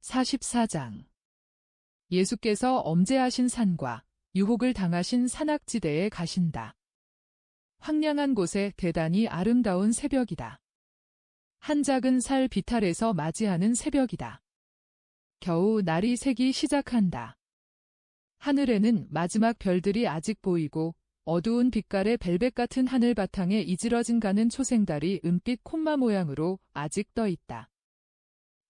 44장 예수께서 엄제하신 산과 유혹을 당하신 산악지대에 가신다. 황량한 곳에 대단히 아름다운 새벽이다. 한 작은 살 비탈에서 맞이하는 새벽이다. 겨우 날이 새기 시작한다. 하늘에는 마지막 별들이 아직 보이고 어두운 빛깔의 벨벳 같은 하늘 바탕에 이지러진 가는 초생달이 은빛 콧마 모양으로 아직 떠 있다.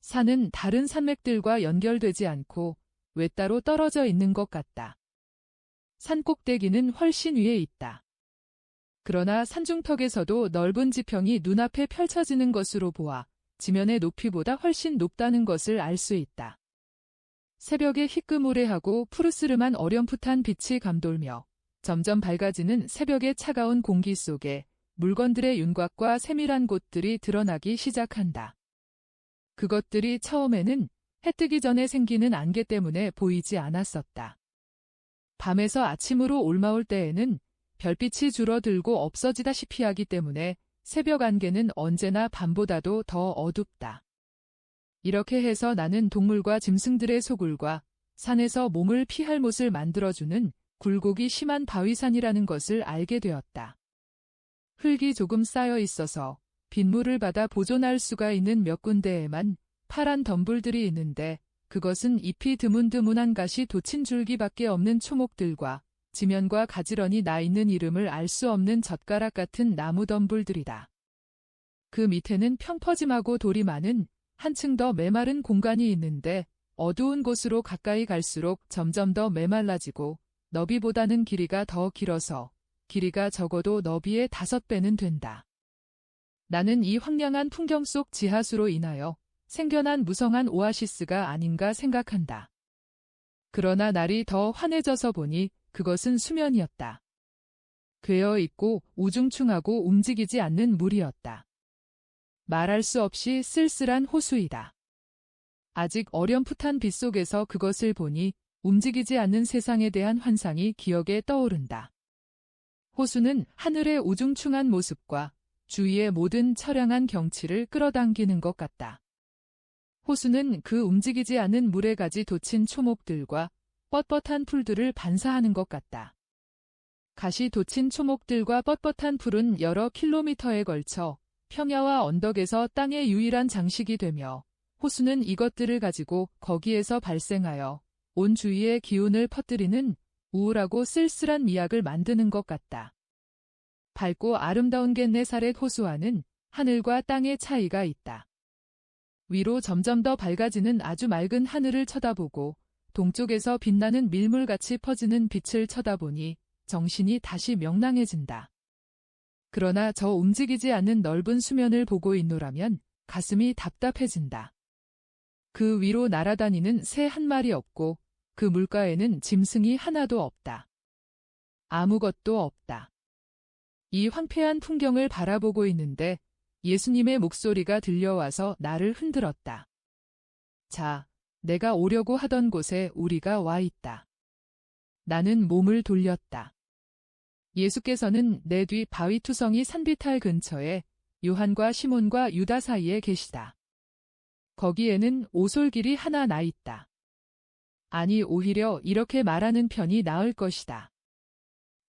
산은 다른 산맥들과 연결되지 않고 외따로 떨어져 있는 것 같다. 산 꼭대기는 훨씬 위에 있다. 그러나 산중턱에서도 넓은 지평이 눈앞에 펼쳐지는 것으로 보아 지면의 높이보다 훨씬 높다는 것을 알 수 있다. 새벽에 희끄무레하고 푸르스름한 어렴풋한 빛이 감돌며 점점 밝아지는 새벽의 차가운 공기 속에 물건들의 윤곽과 세밀한 곳들이 드러나기 시작한다. 그것들이 처음에는 해 뜨기 전에 생기는 안개 때문에 보이지 않았었다. 밤에서 아침으로 올마올 때에는 별빛이 줄어들고 없어지다시피 하기 때문에 새벽 안개는 언제나 밤보다도 더 어둡다. 이렇게 해서 나는 동물과 짐승들의 소굴과 산에서 몸을 피할 못을 만들어주는 굴곡이 심한 바위산이라는 것을 알게 되었다. 흙이 조금 쌓여 있어서 빗물을 받아 보존할 수가 있는 몇 군데에만 파란 덤불들이 있는데 그것은 잎이 드문드문한 가시 돋친 줄기밖에 없는 초목들과 지면과 가지런히 나 있는 이름을 알 수 없는 젓가락 같은 나무 덤불들이다. 그 밑에는 평퍼짐하고 돌이 많은 한층 더 메마른 공간이 있는데 어두운 곳으로 가까이 갈수록 점점 더 메말라지고 너비보다는 길이가 더 길어서 길이가 적어도 너비의 5배는 된다. 나는 이 황량한 풍경 속 지하수로 인하여 생겨난 무성한 오아시스가 아닌가 생각한다. 그러나 날이 더 환해져서 보니 그것은 수면이었다. 괴어 있고 우중충하고 움직이지 않는 물이었다. 말할 수 없이 쓸쓸한 호수이다. 아직 어렴풋한 빛 속에서 그것을 보니 움직이지 않는 세상에 대한 환상이 기억에 떠오른다. 호수는 하늘의 우중충한 모습과 주위의 모든 처량한 경치를 끌어당기는 것 같다. 호수는 그 움직이지 않는 물에 가지 돋친 초목들과 뻣뻣한 풀들을 반사하는 것 같다. 가시 돋친 초목들과 뻣뻣한 풀은 여러 킬로미터에 걸쳐 평야와 언덕에서 땅의 유일한 장식이 되며 호수는 이것들을 가지고 거기에서 발생하여 온 주위에 기운을 퍼뜨리는 우울하고 쓸쓸한 미학을 만드는 것 같다. 밝고 아름다운 겟네사렛 호수와는 하늘과 땅의 차이가 있다. 위로 점점 더 밝아지는 아주 맑은 하늘을 쳐다보고 동쪽에서 빛나는 밀물같이 퍼지는 빛을 쳐다보니 정신이 다시 명랑해진다. 그러나 저 움직이지 않는 넓은 수면을 보고 있노라면 가슴이 답답해진다. 그 위로 날아다니는 새 한 마리 없고 그 물가에는 짐승이 하나도 없다. 아무것도 없다. 이 황폐한 풍경을 바라보고 있는데 예수님의 목소리가 들려와서 나를 흔들었다. 자, 내가 오려고 하던 곳에 우리가 와 있다. 나는 몸을 돌렸다. 예수께서는 내 뒤 바위투성이 산비탈 근처에 요한과 시몬과 유다 사이에 계시다. 거기에는 오솔길이 하나 나 있다. 아니 오히려 이렇게 말하는 편이 나을 것이다.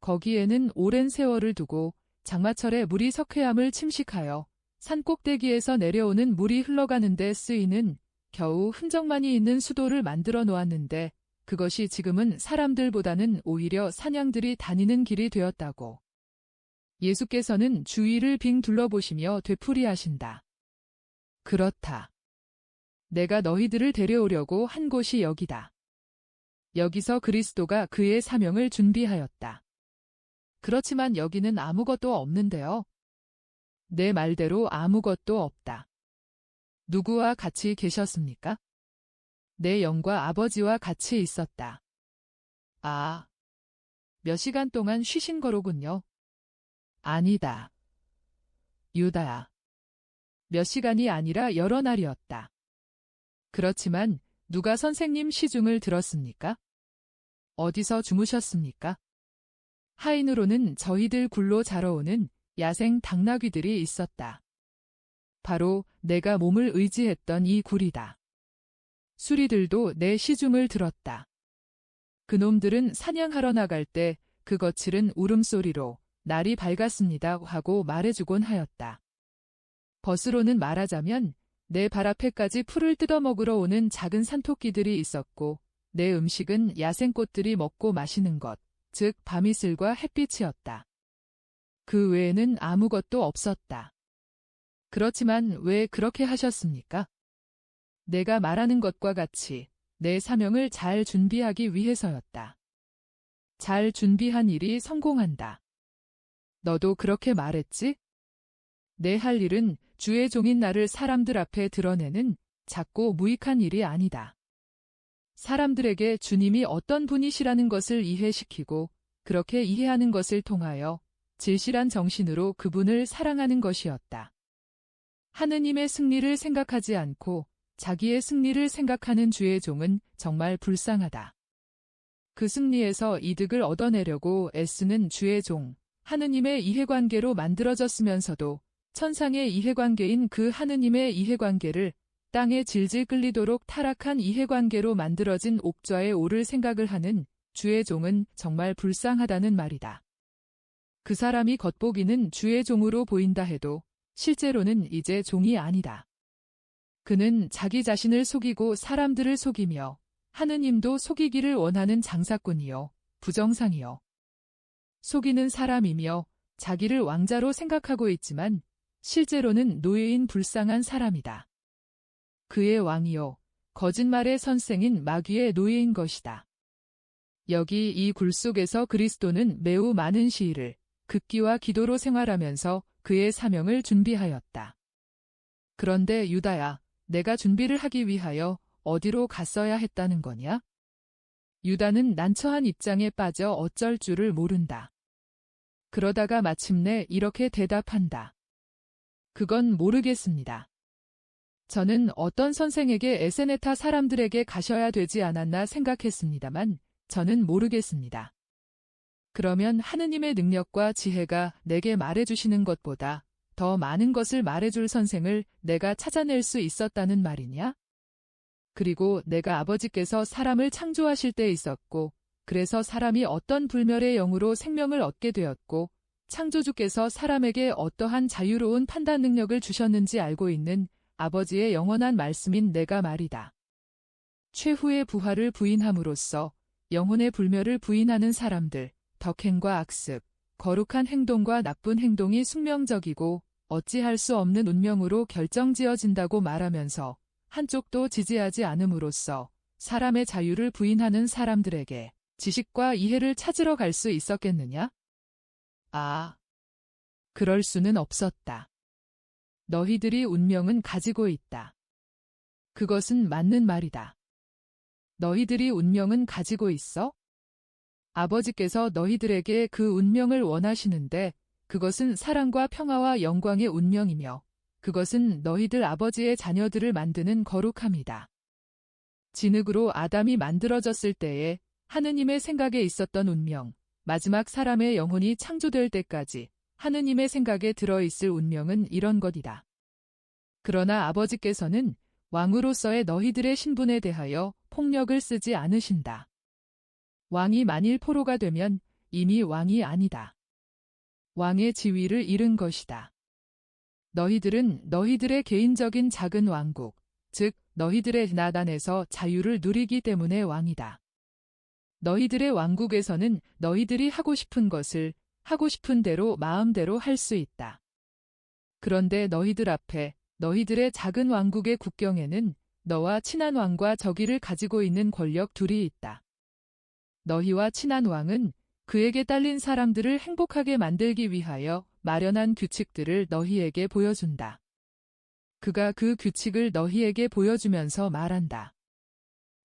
거기에는 오랜 세월을 두고 장마철에 물이 석회암을 침식하여 산 꼭대기에서 내려오는 물이 흘러가는 데 쓰이는 겨우 흔적만이 있는 수도를 만들어 놓았는데 그것이 지금은 사람들보다는 오히려 사냥들이 다니는 길이 되었다고. 예수께서는 주위를 빙 둘러보시며 되풀이하신다. 그렇다. 내가 너희들을 데려오려고 한 곳이 여기다. 여기서 그리스도가 그의 사명을 준비하였다. 그렇지만 여기는 아무것도 없는데요. 내 말대로 아무것도 없다. 누구와 같이 계셨습니까? 내 영과 아버지와 같이 있었다. 아, 몇 시간 동안 쉬신 거로군요. 아니다. 유다야. 몇 시간이 아니라 여러 날이었다. 그렇지만 누가 선생님 시중을 들었습니까? 어디서 주무셨습니까? 하인으로는 저희들 굴로 자러오는 야생 당나귀들이 있었다. 바로 내가 몸을 의지했던 이 굴이다. 수리들도 내 시중을 들었다. 그놈들은 사냥하러 나갈 때 그 거칠은 울음소리로 날이 밝았습니다 하고 말해주곤 하였다. 벗으로는 말하자면 내 발 앞에까지 풀을 뜯어먹으러 오는 작은 산토끼들이 있었고 내 음식은 야생꽃들이 먹고 마시는 것, 즉 밤이슬과 햇빛이었다. 그 외에는 아무것도 없었다. 그렇지만 왜 그렇게 하셨습니까? 내가 말하는 것과 같이 내 사명을 잘 준비하기 위해서였다. 잘 준비한 일이 성공한다. 너도 그렇게 말했지? 내 할 일은 주의 종인 나를 사람들 앞에 드러내는 작고 무익한 일이 아니다. 사람들에게 주님이 어떤 분이시라는 것을 이해시키고 그렇게 이해하는 것을 통하여 진실한 정신으로 그분을 사랑하는 것이었다. 하느님의 승리를 생각하지 않고 자기의 승리를 생각하는 주의 종은 정말 불쌍하다. 그 승리에서 이득을 얻어내려고 애쓰는 주의 종, 하느님의 이해관계로 만들어졌으면서도 천상의 이해관계인 그 하느님의 이해관계를 땅에 질질 끌리도록 타락한 이해관계로 만들어진 옥좌에 오를 생각을 하는 주의 종은 정말 불쌍하다는 말이다. 그 사람이 겉보기는 주의 종으로 보인다 해도 실제로는 이제 종이 아니다. 그는 자기 자신을 속이고 사람들을 속이며 하느님도 속이기를 원하는 장사꾼이요, 부정상이요. 속이는 사람이며 자기를 왕자로 생각하고 있지만 실제로는 노예인 불쌍한 사람이다. 그의 왕이요, 거짓말의 선생인 마귀의 노예인 것이다. 여기 이 굴 속에서 그리스도는 매우 많은 시일을 극기와 기도로 생활하면서 그의 사명을 준비하였다. 그런데 유다야, 내가 준비를 하기 위하여 어디로 갔어야 했다는 거냐? 유다는 난처한 입장에 빠져 어쩔 줄을 모른다. 그러다가 마침내 이렇게 대답한다. 그건 모르겠습니다. 저는 어떤 선생에게 에세네타 사람들에게 가셔야 되지 않았나 생각했습니다만 저는 모르겠습니다. 그러면 하느님의 능력과 지혜가 내게 말해주시는 것보다 더 많은 것을 말해줄 선생을 내가 찾아낼 수 있었다는 말이냐? 그리고 내가 아버지께서 사람을 창조하실 때 있었고, 그래서 사람이 어떤 불멸의 영으로 생명을 얻게 되었고, 창조주께서 사람에게 어떠한 자유로운 판단 능력을 주셨는지 알고 있는 아버지의 영원한 말씀인 내가 말이다. 최후의 부활을 부인함으로써 영혼의 불멸을 부인하는 사람들, 덕행과 악습, 거룩한 행동과 나쁜 행동이 숙명적이고 어찌할 수 없는 운명으로 결정지어진다고 말하면서 한쪽도 지지하지 않음으로써 사람의 자유를 부인하는 사람들에게 지식과 이해를 찾으러 갈 수 있었겠느냐? 아, 그럴 수는 없었다. 너희들이 운명은 가지고 있다. 그것은 맞는 말이다. 너희들이 운명은 가지고 있어? 아버지께서 너희들에게 그 운명을 원하시는데 그것은 사랑과 평화와 영광의 운명이며 그것은 너희들 아버지의 자녀들을 만드는 거룩함이다. 진흙으로 아담이 만들어졌을 때에 하느님의 생각에 있었던 운명, 마지막 사람의 영혼이 창조될 때까지 하느님의 생각에 들어있을 운명은 이런 것이다. 그러나 아버지께서는 왕으로서의 너희들의 신분에 대하여 폭력을 쓰지 않으신다. 왕이 만일 포로가 되면 이미 왕이 아니다. 왕의 지위를 잃은 것이다. 너희들은 너희들의 개인적인 작은 왕국, 즉 너희들의 나단에서 자유를 누리기 때문에 왕이다. 너희들의 왕국에서는 너희들이 하고 싶은 것을 하고 싶은 대로 마음대로 할 수 있다. 그런데 너희들 앞에 너희들의 작은 왕국의 국경에는 너와 친한 왕과 적의를 가지고 있는 권력 둘이 있다. 너희와 친한 왕은 그에게 딸린 사람들을 행복하게 만들기 위하여 마련한 규칙들을 너희에게 보여준다. 그가 그 규칙을 너희에게 보여주면서 말한다.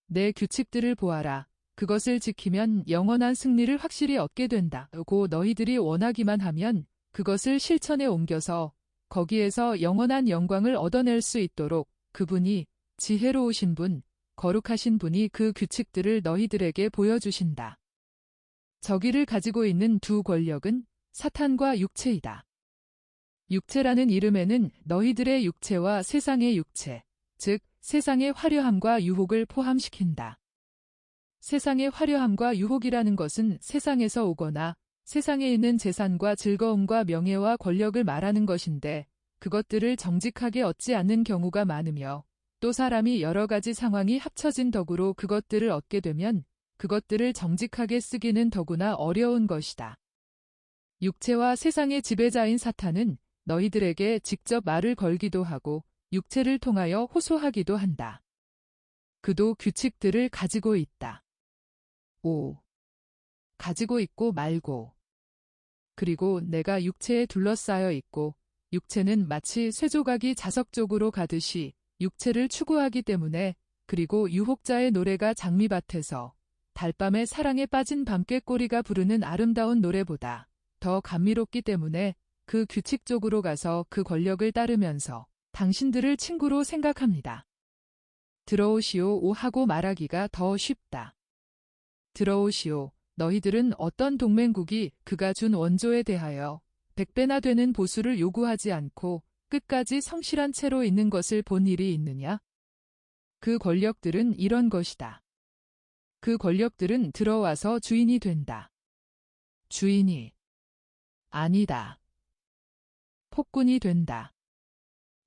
내 규칙들을 보아라. 그것을 지키면 영원한 승리를 확실히 얻게 된다고 너희들이 원하기만 하면 그것을 실천에 옮겨서 거기에서 영원한 영광을 얻어낼 수 있도록 그분이 지혜로우신 분, 거룩하신 분이 그 규칙들을 너희들에게 보여주신다. 저기를 가지고 있는 두 권력은 사탄과 육체이다. 육체라는 이름에는 너희들의 육체와 세상의 육체, 즉 세상의 화려함과 유혹을 포함시킨다. 세상의 화려함과 유혹이라는 것은 세상에서 오거나 세상에 있는 재산과 즐거움과 명예와 권력을 말하는 것인데 그것들을 정직하게 얻지 않는 경우가 많으며 또 사람이 여러 가지 상황이 합쳐진 덕으로 그것들을 얻게 되면 그것들을 정직하게 쓰기는 더구나 어려운 것이다. 육체와 세상의 지배자인 사탄은 너희들에게 직접 말을 걸기도 하고 육체를 통하여 호소하기도 한다. 그도 규칙들을 가지고 있다. 5. 가지고 있고 말고. 그리고 내가 육체에 둘러싸여 있고 육체는 마치 쇠조각이 자석 쪽으로 가듯이 육체를 추구하기 때문에 그리고 유혹자의 노래가 장미밭에서 달밤에 사랑에 빠진 밤꾀꼬리가 부르는 아름다운 노래보다 더 감미롭기 때문에 그 규칙 쪽으로 가서 그 권력을 따르면서 당신들을 친구로 생각합니다. 들어오시오 하고 말하기가 더 쉽다. 들어오시오. 너희들은 어떤 동맹국이 그가 준 원조에 대하여 100배나 되는 보수를 요구하지 않고 끝까지 성실한 채로 있는 것을 본 일이 있느냐? 그 권력들은 이런 것이다. 그 권력들은 들어와서 주인이 된다. 주인이 아니다. 폭군이 된다.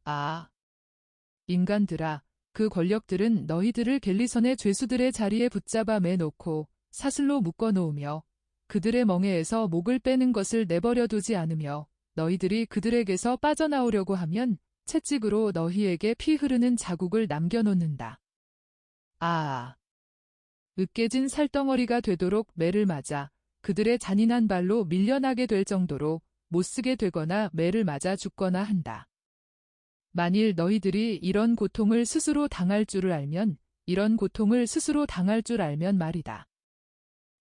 아, 인간들아, 그 권력들은 너희들을 갤리선의 죄수들의 자리에 붙잡아 매놓고 사슬로 묶어놓으며 그들의 멍에에서 목을 빼는 것을 내버려두지 않으며 너희들이 그들에게서 빠져나오려고 하면 채찍으로 너희에게 피 흐르는 자국을 남겨놓는다. 아, 으깨진 살덩어리가 되도록 매를 맞아 그들의 잔인한 발로 밀려나게 될 정도로 못쓰게 되거나 매를 맞아 죽거나 한다. 만일 너희들이 이런 고통을 스스로 당할 줄을 알면 이런 고통을 스스로 당할 줄 알면 말이다.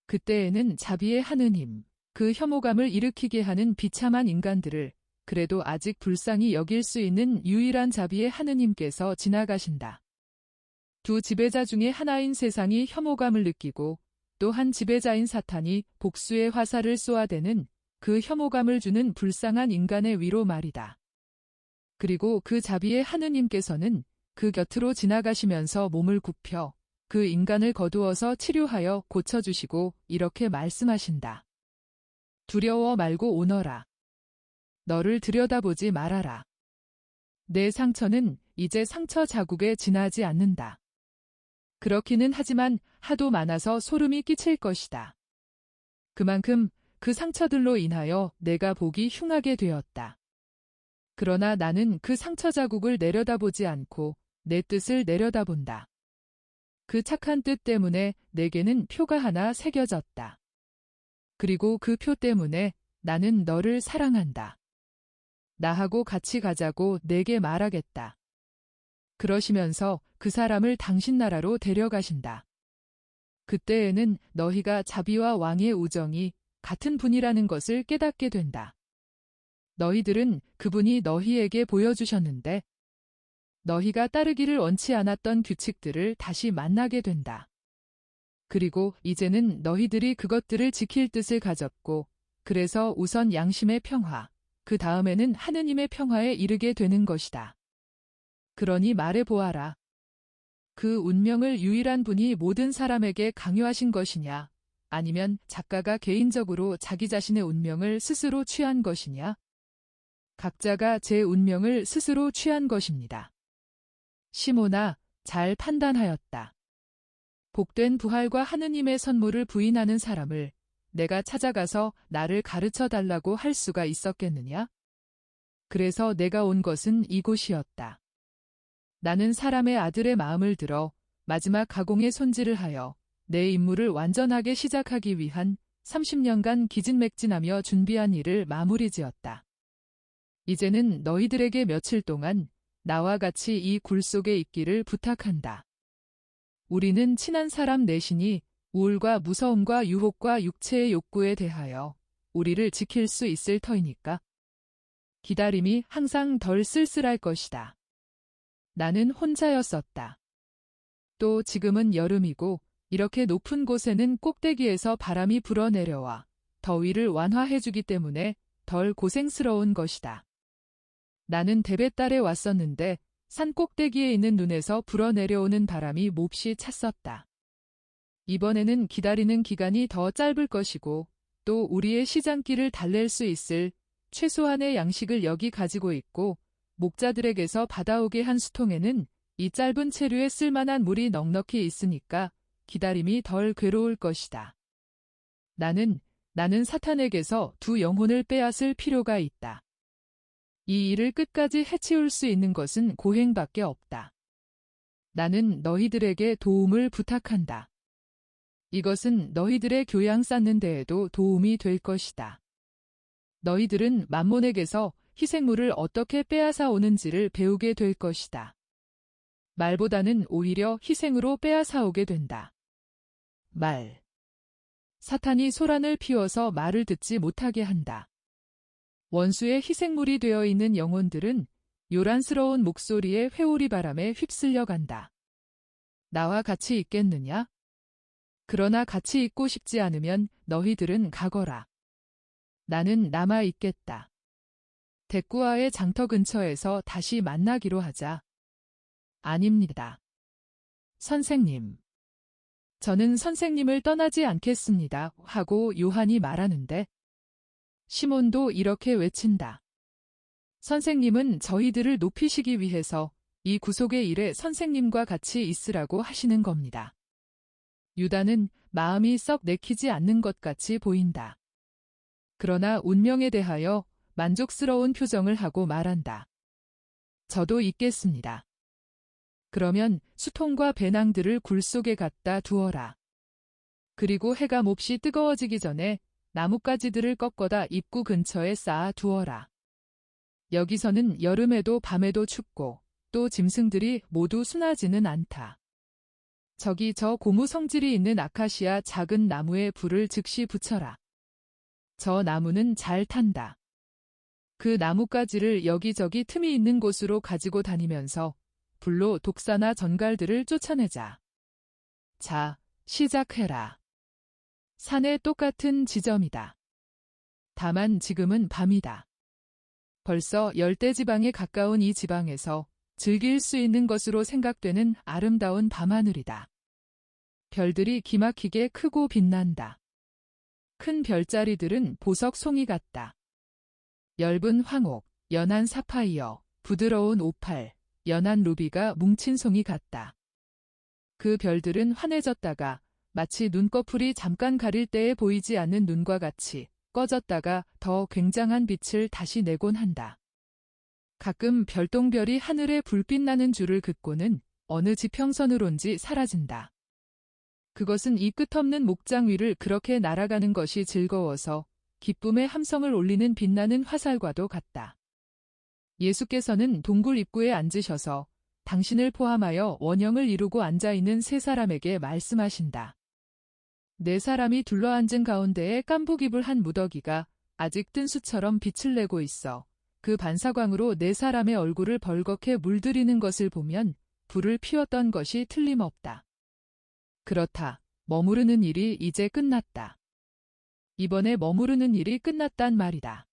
그때에는 자비의 하느님, 그 혐오감을 일으키게 하는 비참한 인간들을 그래도 아직 불쌍히 여길 수 있는 유일한 자비의 하느님께서 지나가신다. 두 지배자 중에 하나인 세상이 혐오감을 느끼고 또 한 지배자인 사탄이 복수의 화살을 쏘아대는 그 혐오감을 주는 불쌍한 인간의 위로 말이다. 그리고 그 자비의 하느님께서는 그 곁으로 지나가시면서 몸을 굽혀 그 인간을 거두어서 치료하여 고쳐주시고 이렇게 말씀하신다. 두려워 말고 오너라. 너를 들여다보지 말아라. 내 상처는 이제 상처 자국에 지나지 않는다. 그렇기는 하지만 하도 많아서 소름이 끼칠 것이다. 그만큼 그 상처들로 인하여 내가 보기 흉하게 되었다. 그러나 나는 그 상처 자국을 내려다보지 않고 내 뜻을 내려다본다. 그 착한 뜻 때문에 내게는 표가 하나 새겨졌다. 그리고 그 표 때문에 나는 너를 사랑한다. 나하고 같이 가자고 내게 말하겠다. 그러시면서 그 사람을 당신 나라로 데려가신다. 그때에는 너희가 자비와 왕의 우정이 같은 분이라는 것을 깨닫게 된다. 너희들은 그분이 너희에게 보여주셨는데 너희가 따르기를 원치 않았던 규칙들을 다시 만나게 된다. 그리고 이제는 너희들이 그것들을 지킬 뜻을 가졌고 그래서 우선 양심의 평화, 그 다음에는 하느님의 평화에 이르게 되는 것이다. 그러니 말해보아라. 그 운명을 유일한 분이 모든 사람에게 강요하신 것이냐? 아니면 작가가 개인적으로 자기 자신의 운명을 스스로 취한 것이냐? 각자가 제 운명을 스스로 취한 것입니다. 시몬아, 잘 판단하였다. 복된 부활과 하느님의 선물을 부인하는 사람을 내가 찾아가서 나를 가르쳐 달라고 할 수가 있었겠느냐? 그래서 내가 온 것은 이곳이었다. 나는 사람의 아들의 마음을 들어 마지막 가공의 손질을 하여 내 임무를 완전하게 시작하기 위한 30년간 기진맥진하며 준비한 일을 마무리 지었다. 이제는 너희들에게 며칠 동안 나와 같이 이 굴 속에 있기를 부탁한다. 우리는 친한 사람 넷이니 우울과 무서움과 유혹과 육체의 욕구에 대하여 우리를 지킬 수 있을 터이니까. 기다림이 항상 덜 쓸쓸할 것이다. 나는 혼자였었다. 또 지금은 여름이고 이렇게 높은 곳에는 꼭대기에서 바람이 불어내려와 더위를 완화해주기 때문에 덜 고생스러운 것이다. 나는 데베딸에 왔었는데 산 꼭대기에 있는 눈에서 불어내려오는 바람이 몹시 찼었다. 이번에는 기다리는 기간이 더 짧을 것이고 또 우리의 시장길을 달랠 수 있을 최소한의 양식을 여기 가지고 있고 목자들에게서 받아오게 한 수통에는 이 짧은 체류에 쓸만한 물이 넉넉히 있으니까 기다림이 덜 괴로울 것이다. 나는 사탄에게서 두 영혼을 빼앗을 필요가 있다. 이 일을 끝까지 해치울 수 있는 것은 고행밖에 없다. 나는 너희들에게 도움을 부탁한다. 이것은 너희들의 교양 쌓는 데에도 도움이 될 것이다. 너희들은 만몬에게서 희생물을 어떻게 빼앗아 오는지를 배우게 될 것이다. 말보다는 오히려 희생으로 빼앗아 오게 된다. 말. 사탄이 소란을 피워서 말을 듣지 못하게 한다. 원수의 희생물이 되어 있는 영혼들은 요란스러운 목소리의 회오리 바람에 휩쓸려 간다. 나와 같이 있겠느냐? 그러나 같이 있고 싶지 않으면 너희들은 가거라. 나는 남아 있겠다. 대꾸와의 장터 근처에서 다시 만나기로 하자. 아닙니다. 선생님. 저는 선생님을 떠나지 않겠습니다. 하고 요한이 말하는데 시몬도 이렇게 외친다. 선생님은 저희들을 높이시기 위해서 이 구속의 일에 선생님과 같이 있으라고 하시는 겁니다. 유다는 마음이 썩 내키지 않는 것 같이 보인다. 그러나 운명에 대하여 만족스러운 표정을 하고 말한다. 저도 있겠습니다. 그러면 수통과 배낭들을 굴 속에 갖다 두어라. 그리고 해가 몹시 뜨거워지기 전에 나뭇가지들을 꺾어다 입구 근처에 쌓아 두어라. 여기서는 여름에도 밤에도 춥고 또 짐승들이 모두 순하지는 않다. 저기 저 고무 성질이 있는 아카시아 작은 나무에 불을 즉시 붙여라. 저 나무는 잘 탄다. 그 나뭇가지를 여기저기 틈이 있는 곳으로 가지고 다니면서 불로 독사나 전갈들을 쫓아내자. 자, 시작해라. 산의 똑같은 지점이다. 다만 지금은 밤이다. 벌써 열대지방에 가까운 이 지방에서 즐길 수 있는 것으로 생각되는 아름다운 밤하늘이다. 별들이 기막히게 크고 빛난다. 큰 별자리들은 보석 송이 같다. 엷은 황옥, 연한 사파이어, 부드러운 오팔, 연한 루비가 뭉친 송이 같다. 그 별들은 환해졌다가 마치 눈꺼풀이 잠깐 가릴 때에 보이지 않는 눈과 같이 꺼졌다가 더 굉장한 빛을 다시 내곤 한다. 가끔 별똥별이 하늘에 불빛 나는 줄을 긋고는 어느 지평선으론지 사라진다. 그것은 이 끝없는 목장 위를 그렇게 날아가는 것이 즐거워서 기쁨의 함성을 올리는 빛나는 화살과도 같다. 예수께서는 동굴 입구에 앉으셔서 당신을 포함하여 원형을 이루고 앉아있는 세 사람에게 말씀하신다. 네 사람이 둘러앉은 가운데에 깐부깁을 한 무더기가 아직 뜬 수처럼 빛을 내고 있어 그 반사광으로 네 사람의 얼굴을 벌겋게 물들이는 것을 보면 불을 피웠던 것이 틀림없다. 그렇다. 머무르는 일이 이제 끝났다. 이번에 머무르는 일이 끝났단 말이다.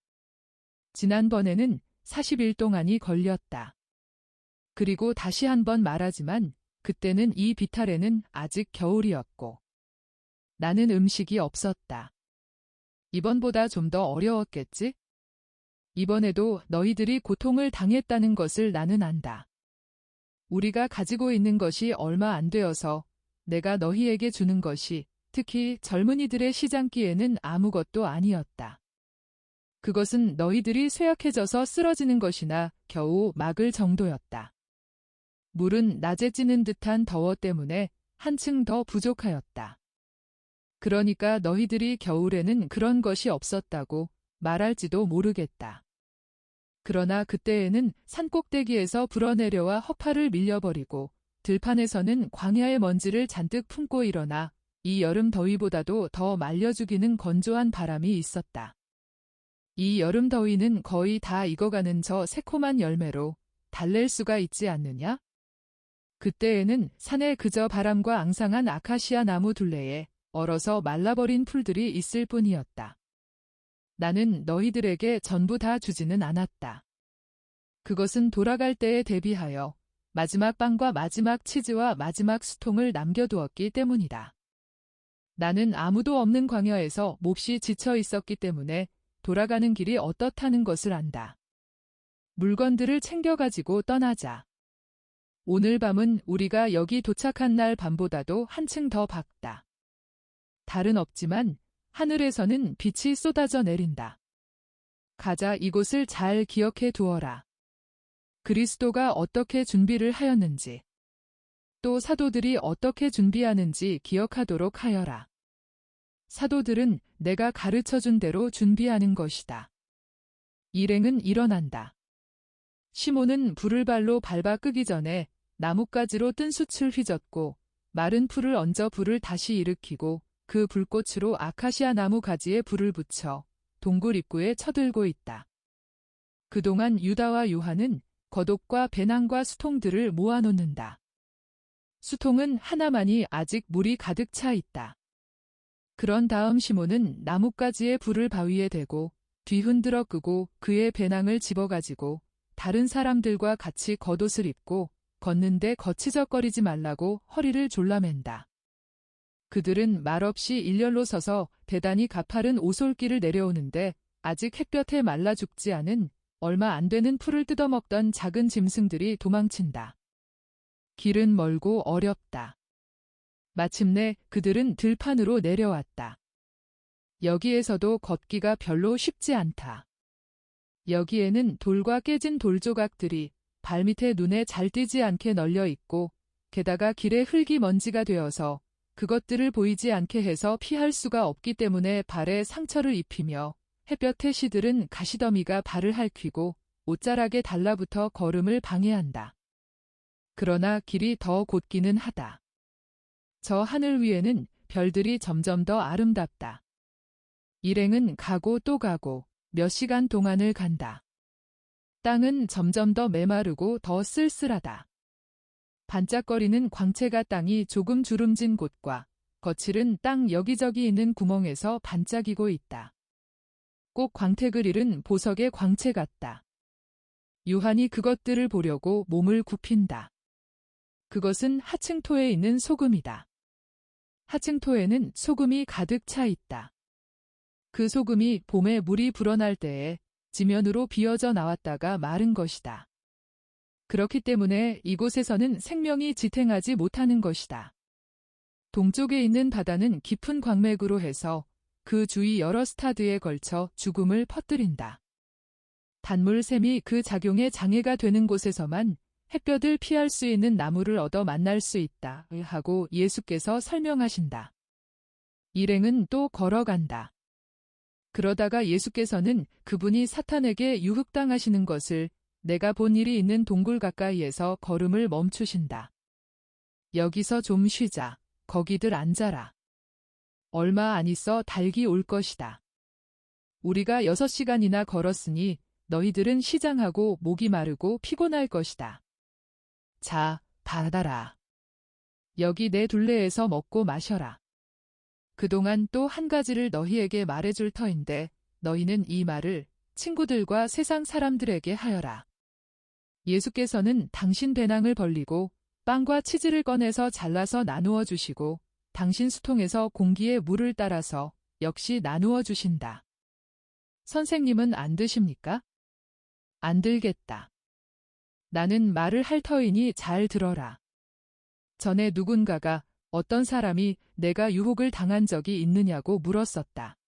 지난번에는 40일 동안이 걸렸다. 그리고 다시 한번 말하지만 그때는 이 비탈에는 아직 겨울이었고 나는 음식이 없었다. 이번보다 좀 더 어려웠겠지? 이번에도 너희들이 고통을 당했다는 것을 나는 안다. 우리가 가지고 있는 것이 얼마 안 되어서 내가 너희에게 주는 것이 특히 젊은이들의 시장기에는 아무것도 아니었다. 그것은 너희들이 쇠약해져서 쓰러지는 것이나 겨우 막을 정도였다. 물은 낮에 찌는 듯한 더워 때문에 한층 더 부족하였다. 그러니까 너희들이 겨울에는 그런 것이 없었다고 말할지도 모르겠다. 그러나 그때에는 산꼭대기에서 불어내려와 허파를 밀려버리고 들판에서는 광야의 먼지를 잔뜩 품고 일어나 이 여름 더위보다도 더 말려 죽이는 건조한 바람이 있었다. 이 여름 더위는 거의 다 익어가는 저 새콤한 열매로 달랠 수가 있지 않느냐? 그때에는 산에 그저 바람과 앙상한 아카시아 나무 둘레에 얼어서 말라버린 풀들이 있을 뿐이었다. 나는 너희들에게 전부 다 주지는 않았다. 그것은 돌아갈 때에 대비하여 마지막 빵과 마지막 치즈와 마지막 수통을 남겨두었기 때문이다. 나는 아무도 없는 광야에서 몹시 지쳐 있었기 때문에 돌아가는 길이 어떻다는 것을 안다. 물건들을 챙겨가지고 떠나자. 오늘 밤은 우리가 여기 도착한 날 밤보다도 한층 더 밝다. 달은 없지만 하늘에서는 빛이 쏟아져 내린다. 가자. 이곳을 잘 기억해 두어라. 그리스도가 어떻게 준비를 하였는지, 또 사도들이 어떻게 준비하는지 기억하도록 하여라. 사도들은 내가 가르쳐준 대로 준비하는 것이다. 일행은 일어난다. 시몬은 불을 발로 밟아 끄기 전에 나뭇가지로 뜬 숯을 휘젓고 마른 풀을 얹어 불을 다시 일으키고 그 불꽃으로 아카시아 나무 가지에 불을 붙여 동굴 입구에 쳐들고 있다. 그동안 유다와 요한은 겉옷과 배낭과 수통들을 모아놓는다. 수통은 하나만이 아직 물이 가득 차 있다. 그런 다음 시몬은 나뭇가지에 불을 바위에 대고 뒤흔들어 끄고 그의 배낭을 집어가지고 다른 사람들과 같이 겉옷을 입고 걷는데 거치적거리지 말라고 허리를 졸라맨다. 그들은 말없이 일렬로 서서 대단히 가파른 오솔길을 내려오는데 아직 햇볕에 말라 죽지 않은 얼마 안 되는 풀을 뜯어먹던 작은 짐승들이 도망친다. 길은 멀고 어렵다. 마침내 그들은 들판으로 내려왔다. 여기에서도 걷기가 별로 쉽지 않다. 여기에는 돌과 깨진 돌조각들이 발밑에 눈에 잘 띄지 않게 널려 있고 게다가 길에 흙이 먼지가 되어서 그것들을 보이지 않게 해서 피할 수가 없기 때문에 발에 상처를 입히며 햇볕에 시들은 가시더미가 발을 핥히고 옷자락에 달라붙어 걸음을 방해한다. 그러나 길이 더 곧기는 하다. 저 하늘 위에는 별들이 점점 더 아름답다. 일행은 가고 또 가고 몇 시간 동안을 간다. 땅은 점점 더 메마르고 더 쓸쓸하다. 반짝거리는 광채가 땅이 조금 주름진 곳과 거칠은 땅 여기저기 있는 구멍에서 반짝이고 있다. 꼭 광택을 잃은 보석의 광채 같다. 요한이 그것들을 보려고 몸을 굽힌다. 그것은 하층토에 있는 소금이다. 하층토에는 소금이 가득 차 있다. 그 소금이 봄에 물이 불어날 때에 지면으로 비어져 나왔다가 마른 것이다. 그렇기 때문에 이곳에서는 생명이 지탱하지 못하는 것이다. 동쪽에 있는 바다는 깊은 광맥으로 해서 그 주위 여러 스타드에 걸쳐 죽음을 퍼뜨린다. 단물샘이 그 작용에 장애가 되는 곳에서만 햇볕을 피할 수 있는 나무를 얻어 만날 수 있다 하고 예수께서 설명하신다. 일행은 또 걸어간다. 그러다가 예수께서는 그분이 사탄에게 유혹당하시는 것을 내가 본 일이 있는 동굴 가까이에서 걸음을 멈추신다. 여기서 좀 쉬자. 거기들 앉아라. 얼마 안 있어 닭이 올 것이다. 우리가 6시간이나 걸었으니 너희들은 시장하고 목이 마르고 피곤할 것이다. 자, 받아라. 여기 내 둘레에서 먹고 마셔라. 그동안 또 한 가지를 너희에게 말해줄 터인데 너희는 이 말을 친구들과 세상 사람들에게 하여라. 예수께서는 당신 배낭을 벌리고 빵과 치즈를 꺼내서 잘라서 나누어 주시고 당신 수통에서 공기에 물을 따라서 역시 나누어 주신다. 선생님은 안 드십니까? 안 들겠다. 나는 말을 할 터이니 잘 들어라. 전에 누군가가 어떤 사람이 내가 유혹을 당한 적이 있느냐고 물었었다.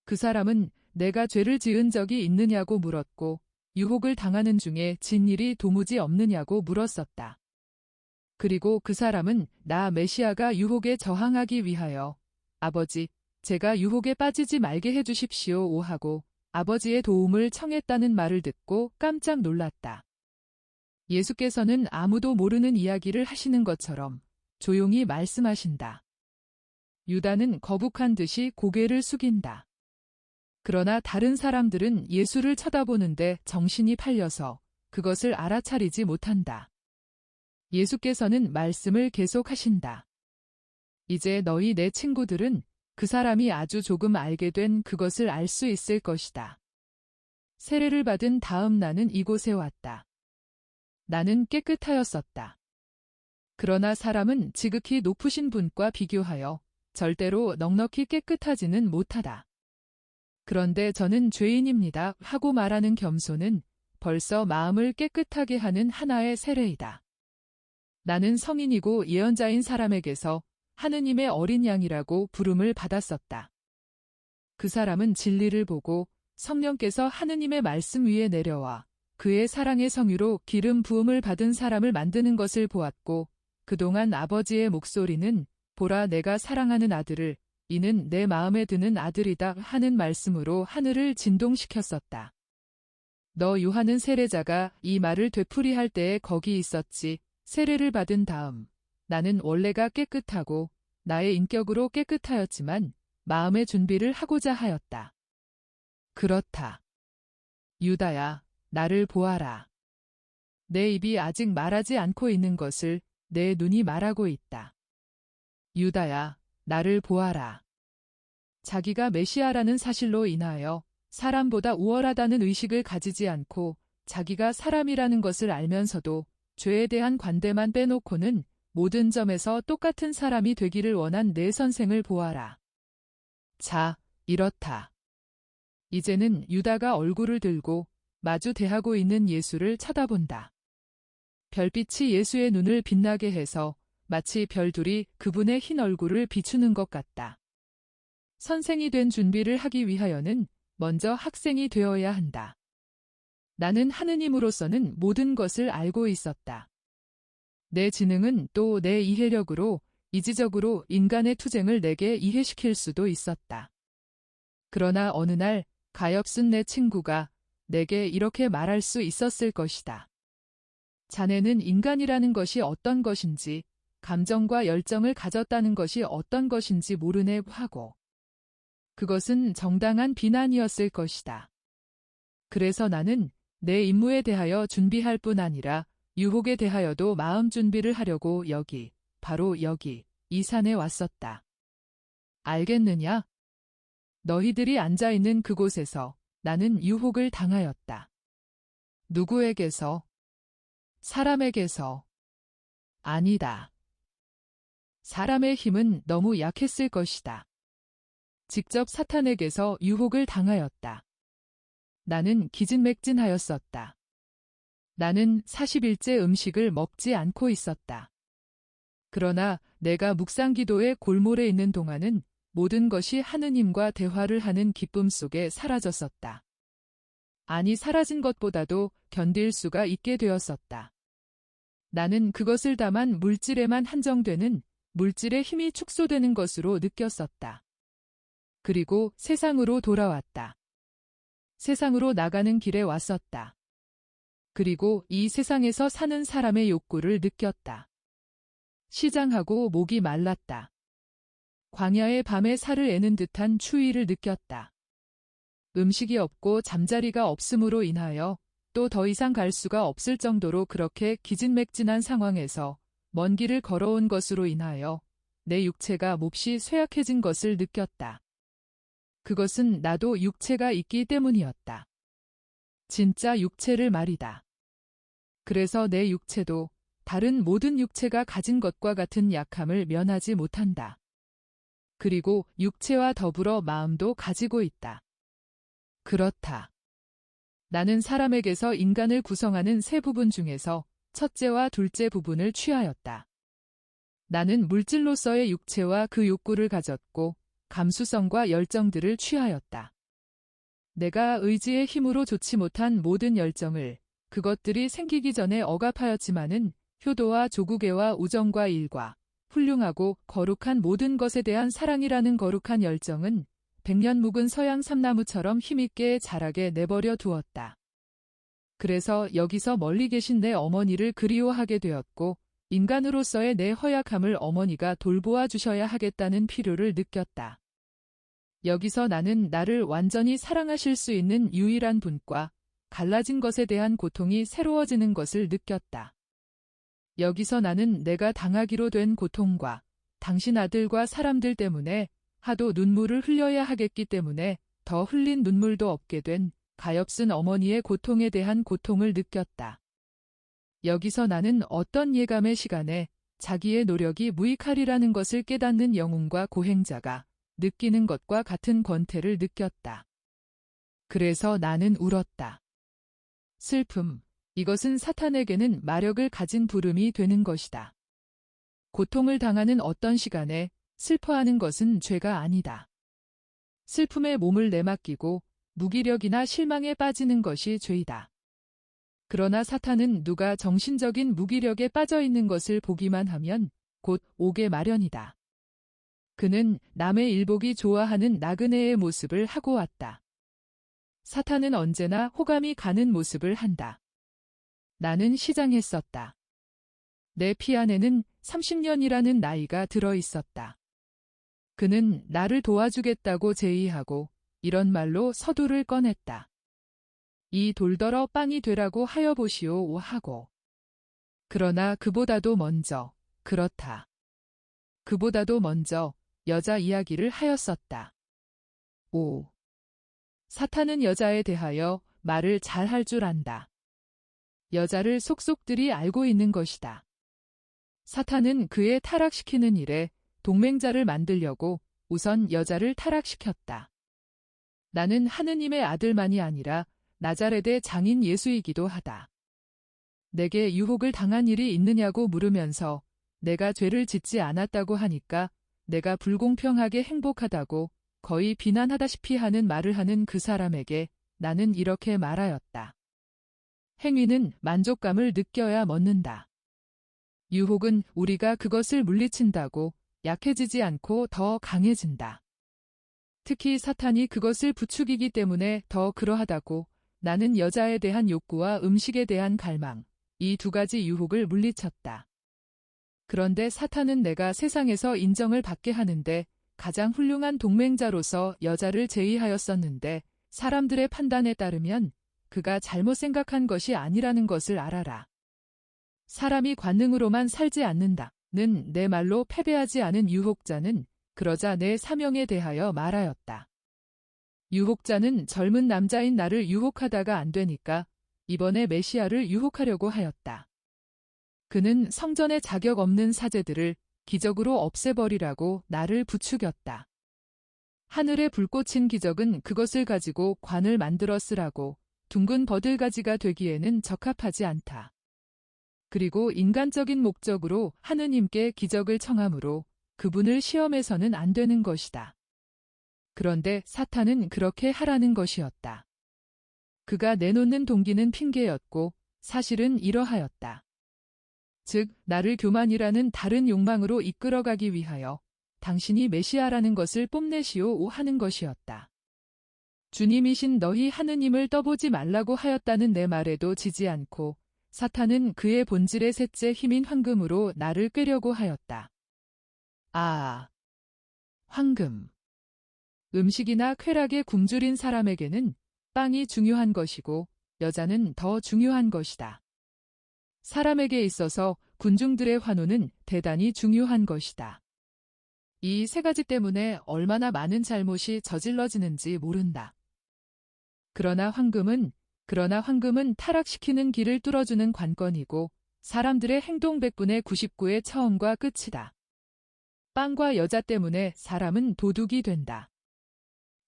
그 사람은 내가 죄를 지은 적이 있느냐고 물었고 유혹을 당하는 중에 진 일이 도무지 없느냐고 물었었다. 그리고 그 사람은 나 메시아가 유혹에 저항하기 위하여 아버지, 제가 유혹에 빠지지 말게 해주십시오 하고 아버지의 도움을 청했다는 말을 듣고 깜짝 놀랐다. 예수께서는 아무도 모르는 이야기를 하시는 것처럼 조용히 말씀하신다. 유다는 거북한 듯이 고개를 숙인다. 그러나 다른 사람들은 예수를 쳐다보는데 정신이 팔려서 그것을 알아차리지 못한다. 예수께서는 말씀을 계속하신다. 이제 너희 내 친구들은 그 사람이 아주 조금 알게 된 그것을 알 수 있을 것이다. 세례를 받은 다음 나는 이곳에 왔다. 나는 깨끗하였었다. 그러나 사람은 지극히 높으신 분과 비교하여 절대로 넉넉히 깨끗하지는 못하다. 그런데 저는 죄인입니다 하고 말하는 겸손은 벌써 마음을 깨끗하게 하는 하나의 세례이다. 나는 성인이고 예언자인 사람에게서 하느님의 어린 양이라고 부름을 받았었다. 그 사람은 진리를 보고 성령께서 하느님의 말씀 위에 내려와 그의 사랑의 성유로 기름 부음을 받은 사람을 만드는 것을 보았고 그동안 아버지의 목소리는 보라 내가 사랑하는 아들을 이는 내 마음에 드는 아들이다 하는 말씀으로 하늘을 진동시켰었다. 너 요한은 세례자가 이 말을 되풀이할 때에 거기 있었지. 세례를 받은 다음 나는 원래가 깨끗하고 나의 인격으로 깨끗하였지만 마음의 준비를 하고자 하였다. 그렇다. 유다야, 나를 보아라. 내 입이 아직 말하지 않고 있는 것을 내 눈이 말하고 있다. 유다야, 나를 보아라. 자기가 메시아라는 사실로 인하여 사람보다 우월하다는 의식을 가지지 않고 자기가 사람이라는 것을 알면서도 죄에 대한 관대만 빼놓고는 모든 점에서 똑같은 사람이 되기를 원한 내 선생을 보아라. 자, 이렇다. 이제는 유다가 얼굴을 들고 마주 대하고 있는 예수를 쳐다본다. 별빛이 예수의 눈을 빛나게 해서 마치 별들이 그분의 흰 얼굴을 비추는 것 같다. 선생이 된 준비를 하기 위하여는 먼저 학생이 되어야 한다. 나는 하느님으로서는 모든 것을 알고 있었다. 내 지능은 또 내 이해력으로 이지적으로 인간의 투쟁을 내게 이해시킬 수도 있었다. 그러나 어느 날 가엾은 내 친구가 내게 이렇게 말할 수 있었을 것이다. 자네는 인간이라는 것이 어떤 것인지, 감정과 열정을 가졌다는 것이 어떤 것인지 모르네 하고. 그것은 정당한 비난이었을 것이다. 그래서 나는 내 임무에 대하여 준비할 뿐 아니라 유혹에 대하여도 마음 준비를 하려고 바로 여기, 이 산에 왔었다. 알겠느냐? 너희들이 앉아있는 그곳에서 나는 유혹을 당하였다. 누구에게서? 사람에게서. 아니다. 사람의 힘은 너무 약했을 것이다. 직접 사탄에게서 유혹을 당하였다. 나는 기진맥진하였었다. 나는 40일째 음식을 먹지 않고 있었다. 그러나 내가 묵상기도의 골몰에 있는 동안은 모든 것이 하느님과 대화를 하는 기쁨 속에 사라졌었다. 아니 사라진 것보다도 견딜 수가 있게 되었었다. 나는 그것을 다만 물질에만 한정되는 물질의 힘이 축소되는 것으로 느꼈었다. 그리고 세상으로 돌아왔다. 세상으로 나가는 길에 왔었다. 그리고 이 세상에서 사는 사람의 욕구를 느꼈다. 시장하고 목이 말랐다. 광야의 밤에 살을 애는 듯한 추위를 느꼈다. 음식이 없고 잠자리가 없음으로 인하여 또 더 이상 갈 수가 없을 정도로 그렇게 기진맥진한 상황에서 먼 길을 걸어온 것으로 인하여 내 육체가 몹시 쇠약해진 것을 느꼈다. 그것은 나도 육체가 있기 때문이었다. 진짜 육체를 말이다. 그래서 내 육체도 다른 모든 육체가 가진 것과 같은 약함을 면하지 못한다. 그리고 육체와 더불어 마음도 가지고 있다. 그렇다. 나는 사람에게서 인간을 구성하는 세 부분 중에서 첫째와 둘째 부분을 취하였다. 나는 물질로서의 육체와 그 욕구를 가졌고 감수성과 열정들을 취하였다. 내가 의지의 힘으로 좋지 못한 모든 열정을 그것들이 생기기 전에 억압하였지만은 효도와 조국애와 우정과 일과 훌륭하고 거룩한 모든 것에 대한 사랑이라는 거룩한 열정은 100년 묵은 서양 삼나무처럼 힘있게 자라게 내버려 두었다. 그래서 여기서 멀리 계신 내 어머니를 그리워하게 되었고 인간으로서의 내 허약함을 어머니가 돌보아 주셔야 하겠다는 필요를 느꼈다. 여기서 나는 나를 완전히 사랑하실 수 있는 유일한 분과 갈라진 것에 대한 고통이 새로워지는 것을 느꼈다. 여기서 나는 내가 당하기로 된 고통과 당신 아들과 사람들 때문에 하도 눈물을 흘려야 하겠기 때문에 더 흘린 눈물도 없게 된 가엾은 어머니의 고통에 대한 고통을 느꼈다. 여기서 나는 어떤 예감의 시간에 자기의 노력이 무익하리라는 것을 깨닫는 영웅과 고행자가 느끼는 것과 같은 권태를 느꼈다. 그래서 나는 울었다. 슬픔, 이것은 사탄에게는 마력을 가진 부름이 되는 것이다. 고통을 당하는 어떤 시간에 슬퍼하는 것은 죄가 아니다. 슬픔에 몸을 내맡기고 무기력이나 실망에 빠지는 것이 죄이다. 그러나 사탄은 누가 정신적인 무기력에 빠져 있는 것을 보기만 하면 곧 오게 마련이다. 그는 남의 일복이 좋아하는 나그네의 모습을 하고 왔다. 사탄은 언제나 호감이 가는 모습을 한다. 나는 시장했었다. 내 피 안에는 30년이라는 나이가 들어 있었다. 그는 나를 도와주겠다고 제의하고 이런 말로 서두를 꺼냈다. 이 돌더러 빵이 되라고 하여 보시오 하고. 그러나 그보다도 먼저, 그렇다. 그보다도 먼저 여자 이야기를 하였었다. 5. 사탄은 여자에 대하여 말을 잘 할 줄 안다. 여자를 속속들이 알고 있는 것이다. 사탄은 그의 타락시키는 일에 동맹자를 만들려고 우선 여자를 타락시켰다. 나는 하느님의 아들만이 아니라 나자렛의 장인 예수이기도 하다. 내게 유혹을 당한 일이 있느냐고 물으면서 내가 죄를 짓지 않았다고 하니까 내가 불공평하게 행복하다고 거의 비난하다시피 하는 말을 하는 그 사람에게 나는 이렇게 말하였다. 행위는 만족감을 느껴야 멎는다. 유혹은 우리가 그것을 물리친다고 약해지지 않고 더 강해진다. 특히 사탄이 그것을 부추기기 때문에 더 그러하다고 나는 여자에 대한 욕구와 음식에 대한 갈망, 이 두 가지 유혹을 물리쳤다. 그런데 사탄은 내가 세상에서 인정을 받게 하는데 가장 훌륭한 동맹자로서 여자를 제의하였었는데 사람들의 판단에 따르면 그가 잘못 생각한 것이 아니라는 것을 알아라. 사람이 관능으로만 살지 않는다는 내 말로 패배하지 않은 유혹자는 그러자 내 사명에 대하여 말하였다. 유혹자는 젊은 남자인 나를 유혹하다가 안 되니까 이번에 메시아를 유혹하려고 하였다. 그는 성전에 자격 없는 사제들을 기적으로 없애버리라고 나를 부추겼다. 하늘에 불 꽂힌 기적은 그것을 가지고 관을 만들어 쓰라고 둥근 버들가지가 되기에는 적합하지 않다. 그리고 인간적인 목적으로 하느님께 기적을 청하므로 그분을 시험해서는 안 되는 것이다. 그런데 사탄은 그렇게 하라는 것이었다. 그가 내놓는 동기는 핑계였고 사실은 이러하였다. 즉 나를 교만이라는 다른 욕망으로 이끌어가기 위하여 당신이 메시아라는 것을 뽐내시오 하는 것이었다. 주님이신 너희 하느님을 떠보지 말라고 하였다는 내 말에도 지지 않고 사탄은 그의 본질의 셋째 힘인 황금으로 나를 꿰려고 하였다. 아, 황금. 음식이나 쾌락에 굶주린 사람에게는 빵이 중요한 것이고 여자는 더 중요한 것이다. 사람에게 있어서 군중들의 환호는 대단히 중요한 것이다. 이 세 가지 때문에 얼마나 많은 잘못이 저질러지는지 모른다. 그러나 황금은 타락시키는 길을 뚫어주는 관건이고 사람들의 행동 100분의 99의 처음과 끝이다. 빵과 여자 때문에 사람은 도둑이 된다.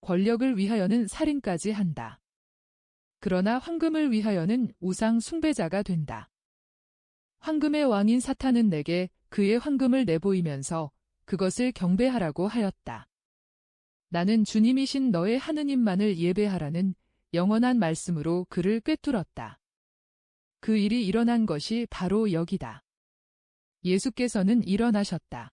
권력을 위하여는 살인까지 한다. 그러나 황금을 위하여는 우상 숭배자가 된다. 황금의 왕인 사탄은 내게 그의 황금을 내보이면서 그것을 경배하라고 하였다. 나는 주님이신 너의 하느님만을 예배하라는 영원한 말씀으로 그를 꿰뚫었다. 그 일이 일어난 것이 바로 여기다. 예수께서는 일어나셨다.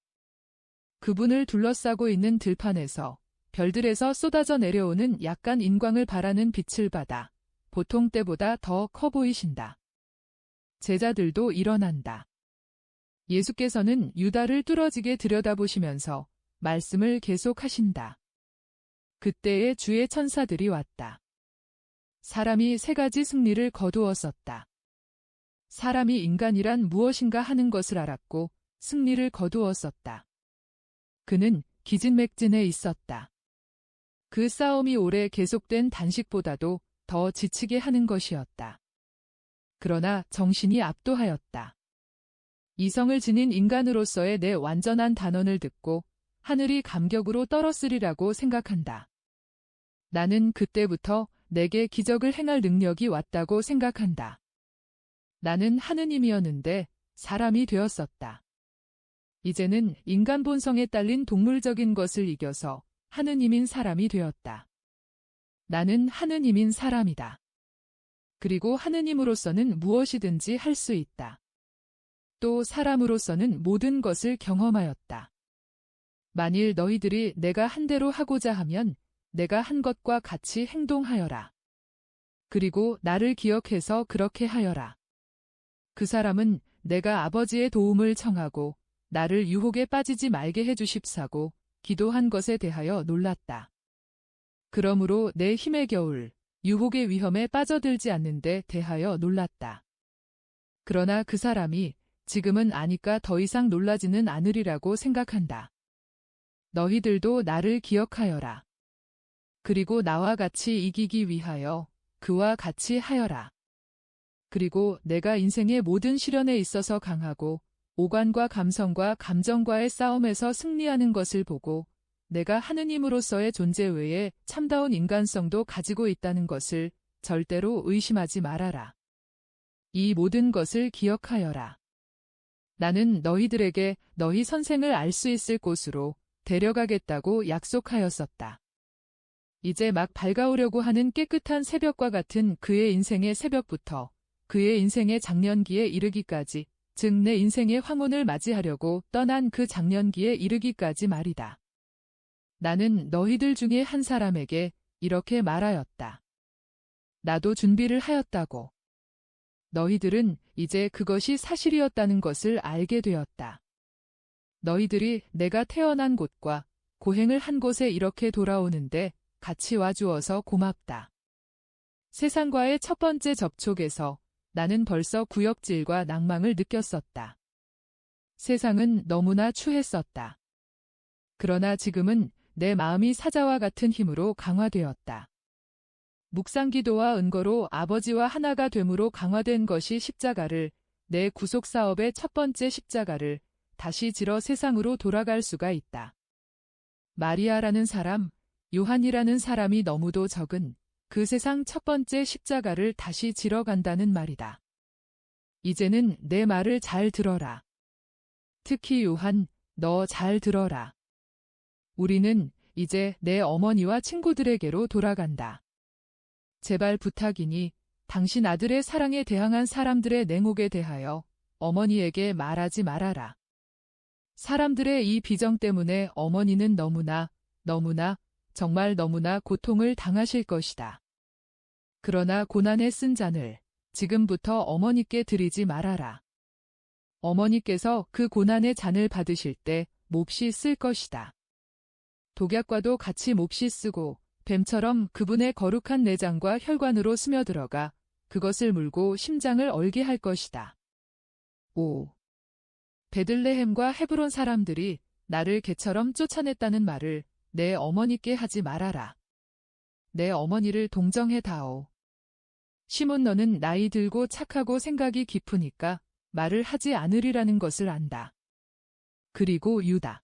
그분을 둘러싸고 있는 들판에서 별들에서 쏟아져 내려오는 약간 인광을 바라는 빛을 받아 보통 때보다 더 커 보이신다. 제자들도 일어난다. 예수께서는 유다를 뚫어지게 들여다보시면서 말씀을 계속하신다. 그때에 주의 천사들이 왔다. 사람이 세 가지 승리를 거두었었다. 사람이 인간이란 무엇인가 하는 것을 알았고 승리를 거두었었다. 그는 기진맥진해 있었다. 그 싸움이 오래 계속된 단식보다도 더 지치게 하는 것이었다. 그러나 정신이 압도하였다. 이성을 지닌 인간으로서의 내 완전한 단언을 듣고 하늘이 감격으로 떨었으리라고 생각한다. 나는 그때부터 내게 기적을 행할 능력이 왔다고 생각한다. 나는 하느님이었는데 사람이 되었었다. 이제는 인간 본성에 딸린 동물적인 것을 이겨서 하느님인 사람이 되었다. 나는 하느님인 사람이다. 그리고 하느님으로서는 무엇이든지 할 수 있다. 또 사람으로서는 모든 것을 경험하였다. 만일 너희들이 내가 한 대로 하고자 하면 내가 한 것과 같이 행동하여라. 그리고 나를 기억해서 그렇게 하여라. 그 사람은 내가 아버지의 도움을 청하고 나를 유혹에 빠지지 말게 해주십사고 기도한 것에 대하여 놀랐다. 그러므로 내 힘의 겨울, 유혹의 위험에 빠져들지 않는 데 대하여 놀랐다. 그러나 그 사람이 지금은 아니까 더 이상 놀라지는 않으리라고 생각한다. 너희들도 나를 기억하여라. 그리고 나와 같이 이기기 위하여 그와 같이 하여라. 그리고 내가 인생의 모든 시련에 있어서 강하고 오관과 감성과 감정과의 싸움에서 승리하는 것을 보고 내가 하느님으로서의 존재 외에 참다운 인간성도 가지고 있다는 것을 절대로 의심하지 말아라. 이 모든 것을 기억하여라. 나는 너희들에게 너희 선생을 알 수 있을 곳으로 데려가겠다고 약속하였었다. 이제 막 밝아오려고 하는 깨끗한 새벽과 같은 그의 인생의 새벽부터 그의 인생의 장년기에 이르기까지, 즉 내 인생의 황혼을 맞이하려고 떠난 그 장년기에 이르기까지 말이다. 나는 너희들 중에 한 사람에게 이렇게 말하였다. 나도 준비를 하였다고. 너희들은 이제 그것이 사실이었다는 것을 알게 되었다. 너희들이 내가 태어난 곳과 고행을 한 곳에 이렇게 돌아오는데 같이 와주어서 고맙다. 세상과의 첫 번째 접촉에서 나는 벌써 구역질과 낭망을 느꼈었다. 세상은 너무나 추했었다. 그러나 지금은 내 마음이 사자와 같은 힘으로 강화되었다. 묵상기도와 은거로 아버지와 하나가 됨으로 강화된 것이 십자가를, 내 구속사업의 첫 번째 십자가를 다시 지러 세상으로 돌아갈 수가 있다. 마리아라는 사람, 요한이라는 사람이 너무도 적은 그 세상 첫 번째 십자가를 다시 지러 간다는 말이다. 이제는 내 말을 잘 들어라. 특히 요한, 너 잘 들어라. 우리는 이제 내 어머니와 친구들에게로 돌아간다. 제발 부탁이니 당신 아들의 사랑에 대항한 사람들의 냉혹에 대하여 어머니에게 말하지 말아라. 사람들의 이 비정 때문에 어머니는 너무나 정말 너무나 고통을 당하실 것이다. 그러나 고난의 쓴 잔을 지금부터 어머니께 드리지 말아라. 어머니께서 그 고난의 잔을 받으실 때 몹시 쓸 것이다. 독약과도 같이 몹시 쓰고 뱀처럼 그분의 거룩한 내장과 혈관으로 스며들어가 그것을 물고 심장을 얼게 할 것이다. 5. 베들레헴과 헤브론 사람들이 나를 개처럼 쫓아냈다는 말을 내 어머니께 하지 말아라. 내 어머니를 동정해 다오. 시몬, 너는 나이 들고 착하고 생각이 깊으니까 말을 하지 않으리라는 것을 안다. 그리고 유다.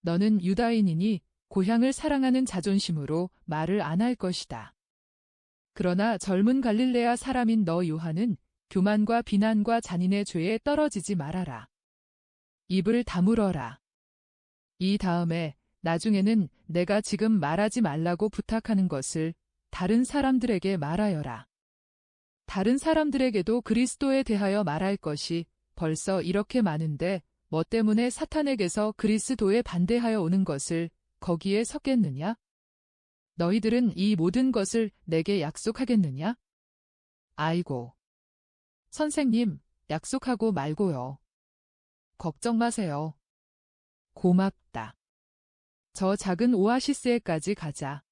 너는 유다인이니 고향을 사랑하는 자존심으로 말을 안 할 것이다. 그러나 젊은 갈릴레아 사람인 너 요한은 교만과 비난과 잔인의 죄에 떨어지지 말아라. 입을 다물어라. 이 다음에 나중에는 내가 지금 말하지 말라고 부탁하는 것을 다른 사람들에게 말하여라. 다른 사람들에게도 그리스도에 대하여 말할 것이 벌써 이렇게 많은데 뭐 때문에 사탄에게서 그리스도에 반대하여 오는 것을 거기에 섞겠느냐? 너희들은 이 모든 것을 내게 약속하겠느냐? 아이고. 선생님, 약속하고 말고요. 걱정 마세요. 고맙다. 저 작은 오아시스에까지 가자.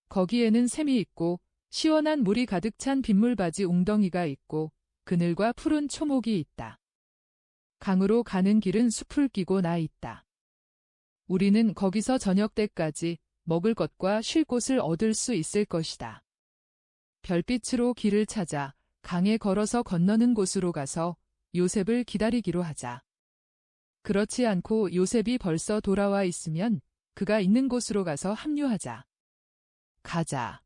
거기에는 샘이 있고 시원한 물이 가득 찬 빗물바지 웅덩이가 있고 그늘과 푸른 초목이 있다. 강으로 가는 길은 숲을 끼고 나 있다. 우리는 거기서 저녁 때까지 먹을 것과 쉴 곳을 얻을 수 있을 것이다. 별빛으로 길을 찾아 강에 걸어서 건너는 곳으로 가서 요셉을 기다리기로 하자. 그렇지 않고 요셉이 벌써 돌아와 있으면 그가 있는 곳으로 가서 합류하자. 가자.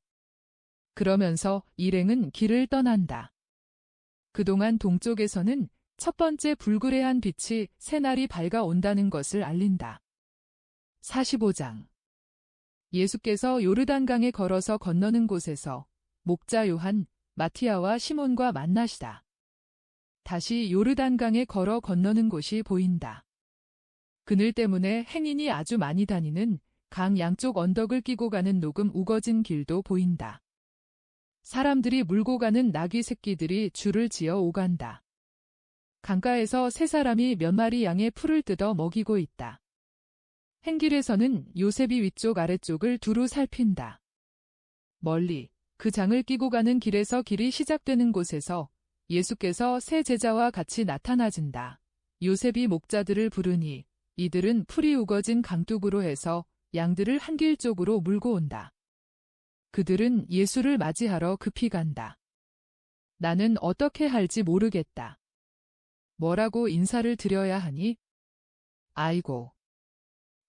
그러면서 일행은 길을 떠난다. 그동안 동쪽에서는 첫 번째 불그레한 빛이 새날이 밝아온다는 것을 알린다. 45장. 예수께서 요르단강에 걸어서 건너는 곳에서 목자 요한, 마티아와 시몬과 만나시다. 다시 요르단강에 걸어 건너는 곳이 보인다. 그늘 때문에 행인이 아주 많이 다니는 강 양쪽 언덕을 끼고 가는 녹음 우거진 길도 보인다. 사람들이 물고 가는 나귀 새끼들이 줄을 지어 오간다. 강가에서 세 사람이 몇 마리 양의 풀을 뜯어 먹이고 있다. 행길에서는 요셉이 위쪽 아래쪽을 두루 살핀다. 멀리 그 장을 끼고 가는 길에서 길이 시작되는 곳에서 예수께서 세 제자와 같이 나타나진다. 요셉이 목자들을 부르니 이들은 풀이 우거진 강둑으로 해서 양들을 한 길 쪽으로 물고 온다. 그들은 예수를 맞이하러 급히 간다. 나는 어떻게 할지 모르겠다. 뭐라고 인사를 드려야 하니? 아이고.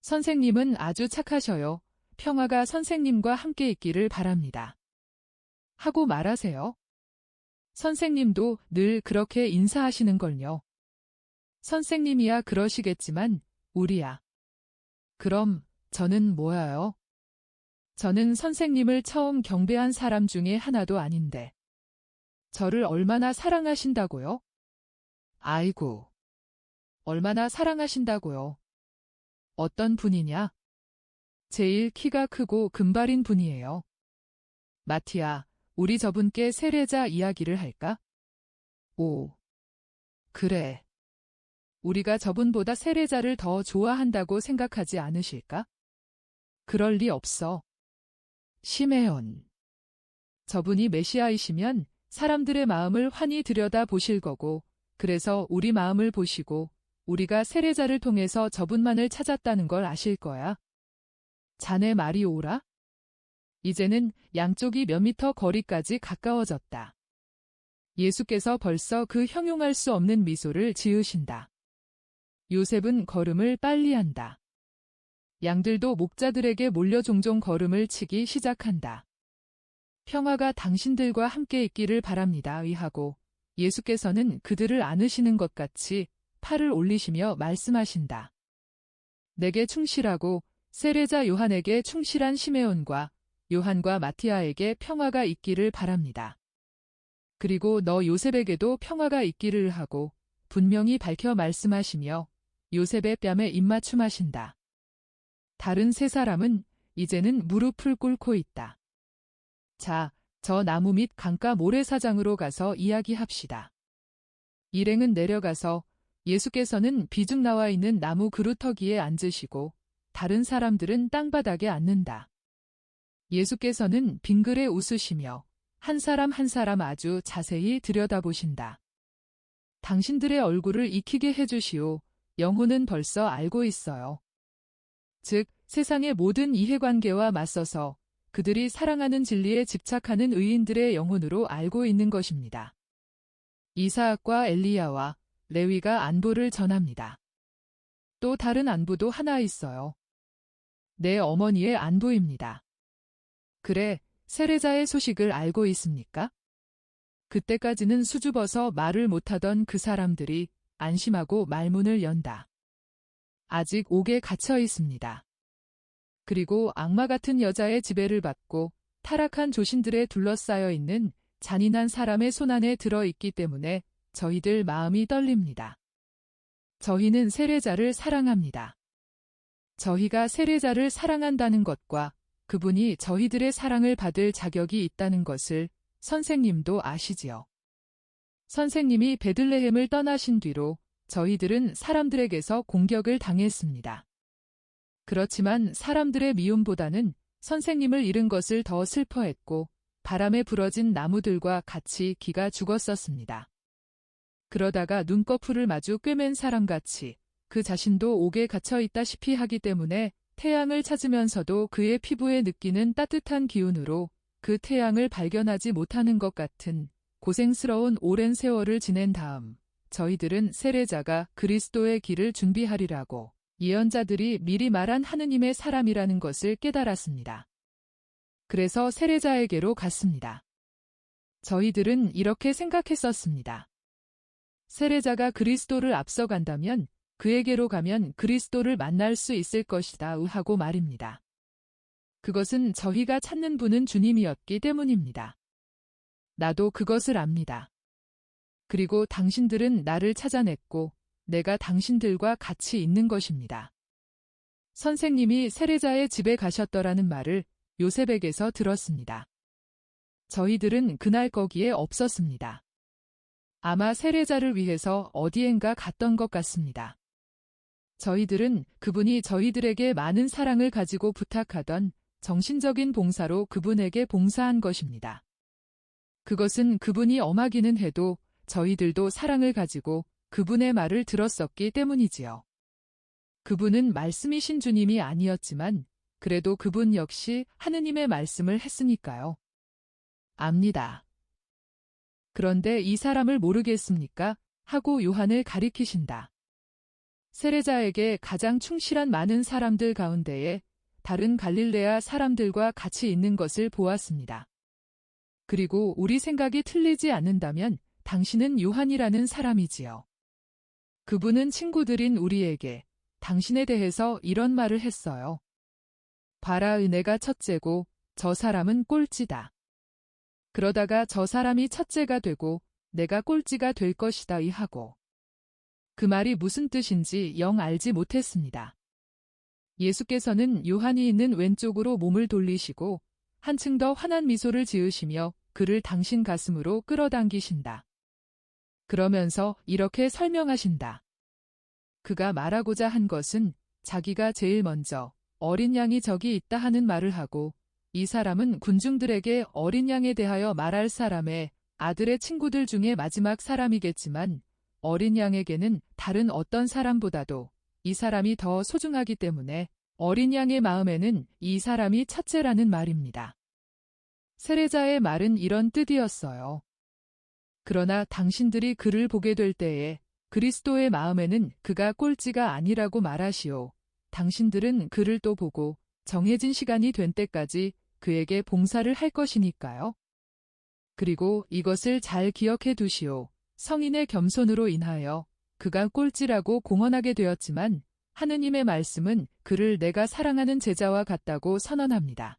선생님은 아주 착하셔요. 평화가 선생님과 함께 있기를 바랍니다. 하고 말하세요. 선생님도 늘 그렇게 인사하시는걸요. 선생님이야 그러시겠지만 우리야. 그럼 저는 뭐야요? 저는 선생님을 처음 경배한 사람 중에 하나도 아닌데. 저를 얼마나 사랑하신다고요? 아이고. 얼마나 사랑하신다고요? 어떤 분이냐? 제일 키가 크고 금발인 분이에요. 마티아, 우리 저분께 세례자 이야기를 할까? 오. 그래. 우리가 저분보다 세례자를 더 좋아한다고 생각하지 않으실까? 그럴 리 없어. 시메온. 저분이 메시아이시면 사람들의 마음을 환히 들여다 보실 거고, 그래서 우리 마음을 보시고, 우리가 세례자를 통해서 저분만을 찾았다는 걸 아실 거야. 자네 말이 옳아? 이제는 양쪽이 몇 미터 거리까지 가까워졌다. 예수께서 벌써 그 형용할 수 없는 미소를 지으신다. 요셉은 걸음을 빨리 한다. 양들도 목자들에게 몰려 종종 걸음을 치기 시작한다. 평화가 당신들과 함께 있기를 바랍니다. 의하고 예수께서는 그들을 안으시는 것 같이 팔을 올리시며 말씀하신다. 내게 충실하고 세례자 요한에게 충실한 시메온과 요한과 마티아에게 평화가 있기를 바랍니다. 그리고 너 요셉에게도 평화가 있기를 하고 분명히 밝혀 말씀하시며 요셉의 뺨에 입맞춤하신다. 다른 세 사람은 이제는 무릎을 꿇고 있다. 자, 저 나무 밑 강가 모래사장으로 가서 이야기합시다. 일행은 내려가서 예수께서는 비중 나와 있는 나무 그루터기에 앉으시고 다른 사람들은 땅바닥에 앉는다. 예수께서는 빙그레 웃으시며 한 사람 한 사람 아주 자세히 들여다보신다. 당신들의 얼굴을 익히게 해주시오. 영혼은 벌써 알고 있어요. 즉, 세상의 모든 이해관계와 맞서서 그들이 사랑하는 진리에 집착하는 의인들의 영혼으로 알고 있는 것입니다. 이사학과 엘리야와 레위가 안부를 전합니다. 또 다른 안부도 하나 있어요. 내 어머니의 안부입니다. 그래, 세례자의 소식을 알고 있습니까? 그때까지는 수줍어서 말을 못하던 그 사람들이 안심하고 말문을 연다. 아직 옥에 갇혀 있습니다. 그리고 악마 같은 여자의 지배를 받고 타락한 조신들에 둘러싸여 있는 잔인한 사람의 손안에 들어있기 때문에 저희들 마음이 떨립니다. 저희는 세례자를 사랑합니다. 저희가 세례자를 사랑한다는 것과 그분이 저희들의 사랑을 받을 자격이 있다는 것을 선생님도 아시지요. 선생님이 베들레헴을 떠나신 뒤로 저희들은 사람들에게서 공격을 당했습니다. 그렇지만 사람들의 미움보다는 선생님을 잃은 것을 더 슬퍼했고 바람에 부러진 나무들과 같이 기가 죽었었습니다. 그러다가 눈꺼풀을 마주 꿰맨 사람같이 그 자신도 옥에 갇혀 있다시피 하기 때문에 태양을 찾으면서도 그의 피부에 느끼는 따뜻한 기운으로 그 태양을 발견하지 못하는 것 같은 고생스러운 오랜 세월을 지낸 다음 저희들은 세례자가 그리스도의 길을 준비하리라고 예언자들이 미리 말한 하느님의 사람이라는 것을 깨달았습니다. 그래서 세례자에게로 갔습니다. 저희들은 이렇게 생각했었습니다. 세례자가 그리스도를 앞서간다면 그에게로 가면 그리스도를 만날 수 있을 것이다 하고 말입니다. 그것은 저희가 찾는 분은 주님이었기 때문입니다. 나도 그것을 압니다. 그리고 당신들은 나를 찾아냈고 내가 당신들과 같이 있는 것입니다. 선생님이 세례자의 집에 가셨더라는 말을 요셉에게서 들었습니다. 저희들은 그날 거기에 없었습니다. 아마 세례자를 위해서 어디엔가 갔던 것 같습니다. 저희들은 그분이 저희들에게 많은 사랑을 가지고 부탁하던 정신적인 봉사로 그분에게 봉사한 것입니다. 그것은 그분이 엄하기는 해도 저희들도 사랑을 가지고 그분의 말을 들었었기 때문이지요. 그분은 말씀이신 주님이 아니었지만 그래도 그분 역시 하느님의 말씀을 했으니까요. 압니다. 그런데 이 사람을 모르겠습니까? 하고 요한을 가리키신다. 세례자에게 가장 충실한 많은 사람들 가운데에 다른 갈릴레아 사람들과 같이 있는 것을 보았습니다. 그리고 우리 생각이 틀리지 않는다면 당신은 요한이라는 사람이지요. 그분은 친구들인 우리에게 당신에 대해서 이런 말을 했어요. 봐라, 내가 첫째고 저 사람은 꼴찌다. 그러다가 저 사람이 첫째가 되고 내가 꼴찌가 될 것이다 하고. 그 말이 무슨 뜻인지 영 알지 못했습니다. 예수께서는 요한이 있는 왼쪽으로 몸을 돌리시고 한층 더 환한 미소를 지으시며 그를 당신 가슴으로 끌어당기신다. 그러면서 이렇게 설명하신다. 그가 말하고자 한 것은 자기가 제일 먼저 어린 양이 저기 있다 하는 말을 하고 이 사람은 군중들에게 어린 양에 대하여 말할 사람의 아들의 친구들 중에 마지막 사람이겠지만 어린 양에게는 다른 어떤 사람보다도 이 사람이 더 소중하기 때문에 어린 양의 마음에는 이 사람이 첫째라는 말입니다. 세례자의 말은 이런 뜻이었어요. 그러나 당신들이 그를 보게 될 때에 그리스도의 마음에는 그가 꼴찌가 아니라고 말하시오. 당신들은 그를 또 보고 정해진 시간이 된 때까지 그에게 봉사를 할 것이니까요. 그리고 이것을 잘 기억해 두시오. 성인의 겸손으로 인하여 그가 꼴찌라고 공언하게 되었지만 하느님의 말씀은 그를 내가 사랑하는 제자와 같다고 선언합니다.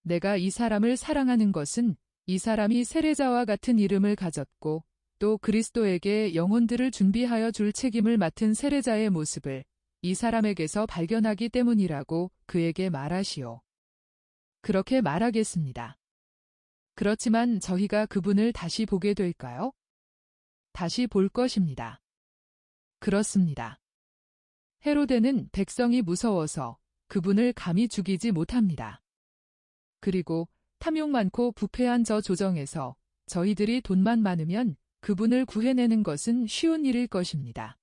내가 이 사람을 사랑하는 것은 이 사람이 세례자와 같은 이름을 가졌고 또 그리스도에게 영혼들을 준비하여 줄 책임을 맡은 세례자의 모습을 이 사람에게서 발견하기 때문이라고 그에게 말하시오. 그렇게 말하겠습니다. 그렇지만 저희가 그분을 다시 보게 될까요? 다시 볼 것입니다. 그렇습니다. 헤로데는 백성이 무서워서 그분을 감히 죽이지 못합니다. 그리고 탐욕 많고 부패한 저 조정에서 저희들이 돈만 많으면 그분을 구해내는 것은 쉬운 일일 것입니다.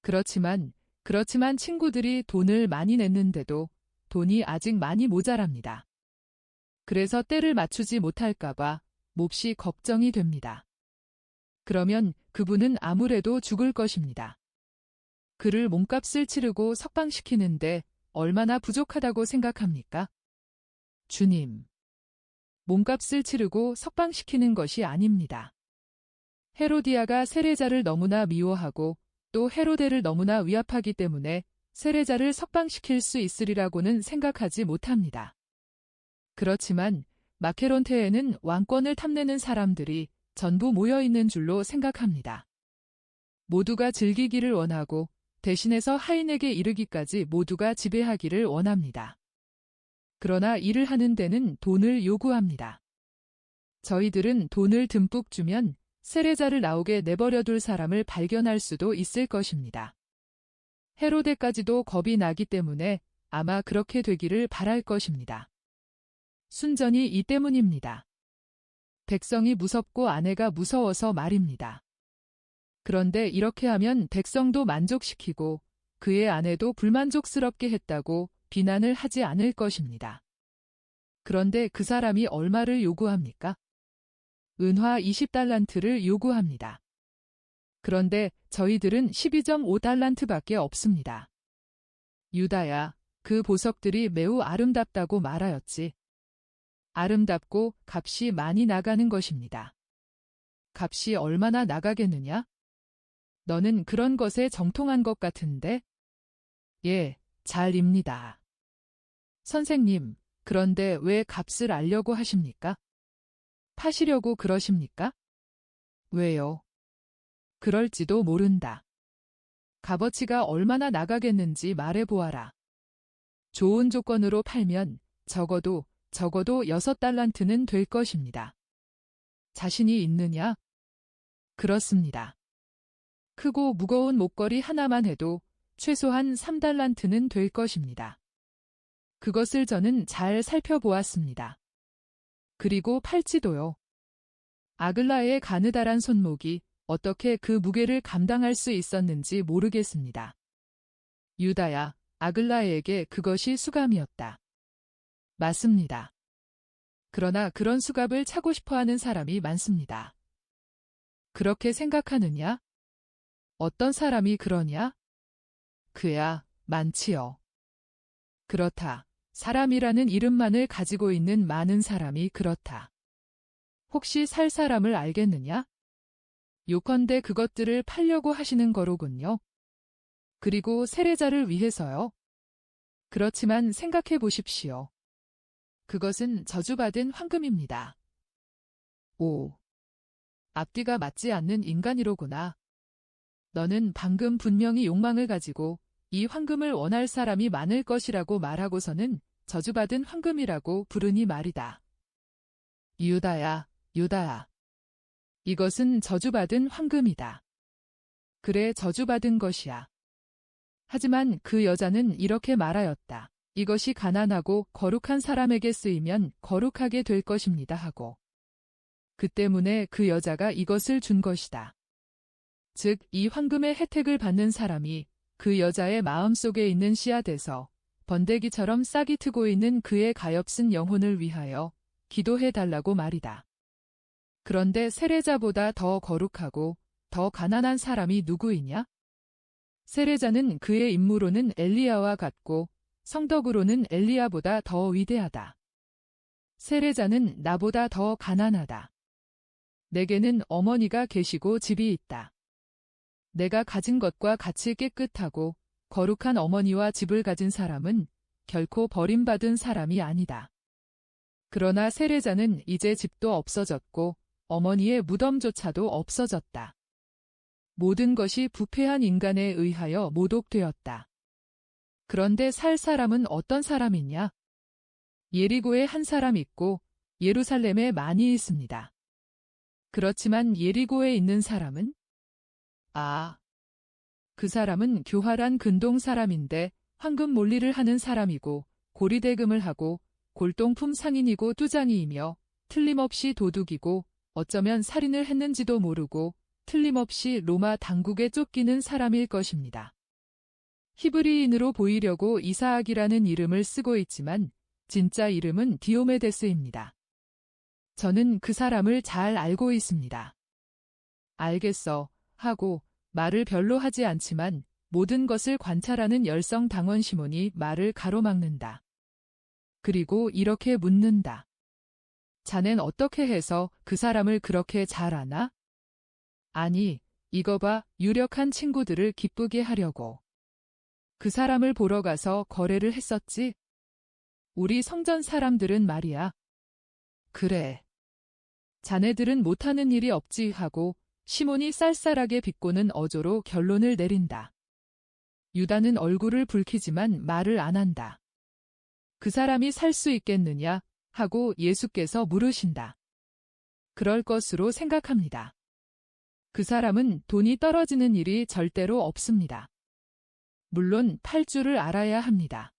그렇지만 친구들이 돈을 많이 냈는데도 돈이 아직 많이 모자랍니다. 그래서 때를 맞추지 못할까봐 몹시 걱정이 됩니다. 그러면 그분은 아무래도 죽을 것입니다. 그를 몸값을 치르고 석방시키는데 얼마나 부족하다고 생각합니까? 주님, 몸값을 치르고 석방시키는 것이 아닙니다. 헤로디아가 세례자를 너무나 미워하고 또 헤로데를 너무나 위압하기 때문에 세례자를 석방시킬 수 있으리라고는 생각하지 못합니다. 그렇지만 마케론테에는 왕권을 탐내는 사람들이 전부 모여있는 줄로 생각합니다. 모두가 즐기기를 원하고 대신해서 하인에게 이르기까지 모두가 지배하기를 원합니다. 그러나 일을 하는 데는 돈을 요구합니다. 저희들은 돈을 듬뿍 주면 세례자를 나오게 내버려둘 사람을 발견할 수도 있을 것입니다. 헤로데까지도 겁이 나기 때문에 아마 그렇게 되기를 바랄 것입니다. 순전히 이 때문입니다. 백성이 무섭고 아내가 무서워서 말입니다. 그런데 이렇게 하면 백성도 만족시키고 그의 아내도 불만족스럽게 했다고 비난을 하지 않을 것입니다. 그런데 그 사람이 얼마를 요구합니까? 은화 20달란트를 요구합니다. 그런데 저희들은 12.5달란트밖에 없습니다. 유다야, 그 보석들이 매우 아름답다고 말하였지. 아름답고 값이 많이 나가는 것입니다. 값이 얼마나 나가겠느냐? 너는 그런 것에 정통한 것 같은데? 예, 잘입니다. 선생님, 그런데 왜 값을 알려고 하십니까? 파시려고 그러십니까? 왜요? 그럴지도 모른다. 값어치가 얼마나 나가겠는지 말해보아라. 좋은 조건으로 팔면 적어도 6달란트는 될 것입니다. 자신이 있느냐? 그렇습니다. 크고 무거운 목걸이 하나만 해도 최소한 3달란트는 될 것입니다. 그것을 저는 잘 살펴보았습니다. 그리고 팔찌도요. 아글라의 가느다란 손목이 어떻게 그 무게를 감당할 수 있었는지 모르겠습니다. 유다야, 아글라에게 그것이 수감이었다. 맞습니다. 그러나 그런 수갑을 차고 싶어하는 사람이 많습니다. 그렇게 생각하느냐? 어떤 사람이 그러냐? 그야 많지요. 그렇다. 사람이라는 이름만을 가지고 있는 많은 사람이 그렇다. 혹시 살 사람을 알겠느냐? 요컨대 그것들을 팔려고 하시는 거로군요. 그리고 세례자를 위해서요. 그렇지만 생각해 보십시오. 그것은 저주받은 황금입니다. 오, 앞뒤가 맞지 않는 인간이로구나. 너는 방금 분명히 욕망을 가지고 이 황금을 원할 사람이 많을 것이라고 말하고서는 저주받은 황금이라고 부르니 말이다. 유다야, 유다야. 이것은 저주받은 황금이다. 그래, 저주받은 것이야. 하지만 그 여자는 이렇게 말하였다. 이것이 가난하고 거룩한 사람에게 쓰이면 거룩하게 될 것입니다 하고. 그 때문에 그 여자가 이것을 준 것이다. 즉, 이 황금의 혜택을 받는 사람이 그 여자의 마음속에 있는 씨앗에서 번데기처럼 싹이 트고 있는 그의 가엾은 영혼을 위하여 기도해 달라고 말이다. 그런데 세례자보다 더 거룩하고 더 가난한 사람이 누구이냐? 세례자는 그의 임무로는 엘리야와 같고 성덕으로는 엘리야보다 더 위대하다. 세례자는 나보다 더 가난하다. 내게는 어머니가 계시고 집이 있다. 내가 가진 것과 같이 깨끗하고 거룩한 어머니와 집을 가진 사람은 결코 버림받은 사람이 아니다. 그러나 세례자는 이제 집도 없어졌고 어머니의 무덤조차도 없어졌다. 모든 것이 부패한 인간에 의하여 모독되었다. 그런데 살 사람은 어떤 사람이냐? 예리고에 한 사람 있고 예루살렘에 많이 있습니다. 그렇지만 예리고에 있는 사람은? 그 사람은 교활한 근동 사람인데 황금 몰리를 하는 사람이고 고리대금을 하고 골동품 상인이고 투장이이며 틀림없이 도둑이고 어쩌면 살인을 했는지도 모르고 틀림없이 로마 당국에 쫓기는 사람일 것입니다. 히브리인으로 보이려고 이사학이라는 이름을 쓰고 있지만 진짜 이름은 디오메데스입니다. 저는 그 사람을 잘 알고 있습니다. 알겠어 하고 말을 별로 하지 않지만 모든 것을 관찰하는 열성당원 시몬이 말을 가로막는다. 그리고 이렇게 묻는다. 자넨 어떻게 해서 그 사람을 그렇게 잘 아나? 아니, 이거 봐, 유력한 친구들을 기쁘게 하려고. 그 사람을 보러 가서 거래를 했었지? 우리 성전 사람들은 말이야. 그래. 자네들은 못하는 일이 없지 하고 시몬이 쌀쌀하게 비꼬는 어조로 결론을 내린다. 유다는 얼굴을 붉히지만 말을 안 한다. 그 사람이 살 수 있겠느냐 하고 예수께서 물으신다. 그럴 것으로 생각합니다. 그 사람은 돈이 떨어지는 일이 절대로 없습니다. 물론 팔 줄을 알아야 합니다.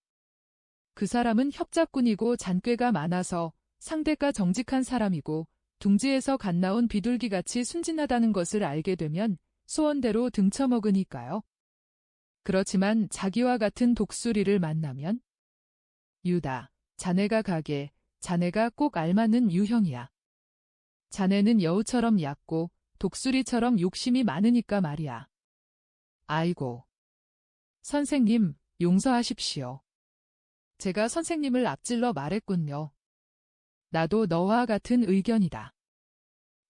그 사람은 협작꾼이고 잔꾀가 많아서 상대가 정직한 사람이고 둥지에서 갓 나온 비둘기같이 순진하다는 것을 알게 되면 소원대로 등쳐먹으니까요. 그렇지만 자기와 같은 독수리를 만나면 유다, 자네가 가게, 자네가 꼭 알맞는 유형이야. 자네는 여우처럼 얕고 독수리처럼 욕심이 많으니까 말이야. 아이고. 선생님, 용서하십시오. 제가 선생님을 앞질러 말했군요. 나도 너와 같은 의견이다.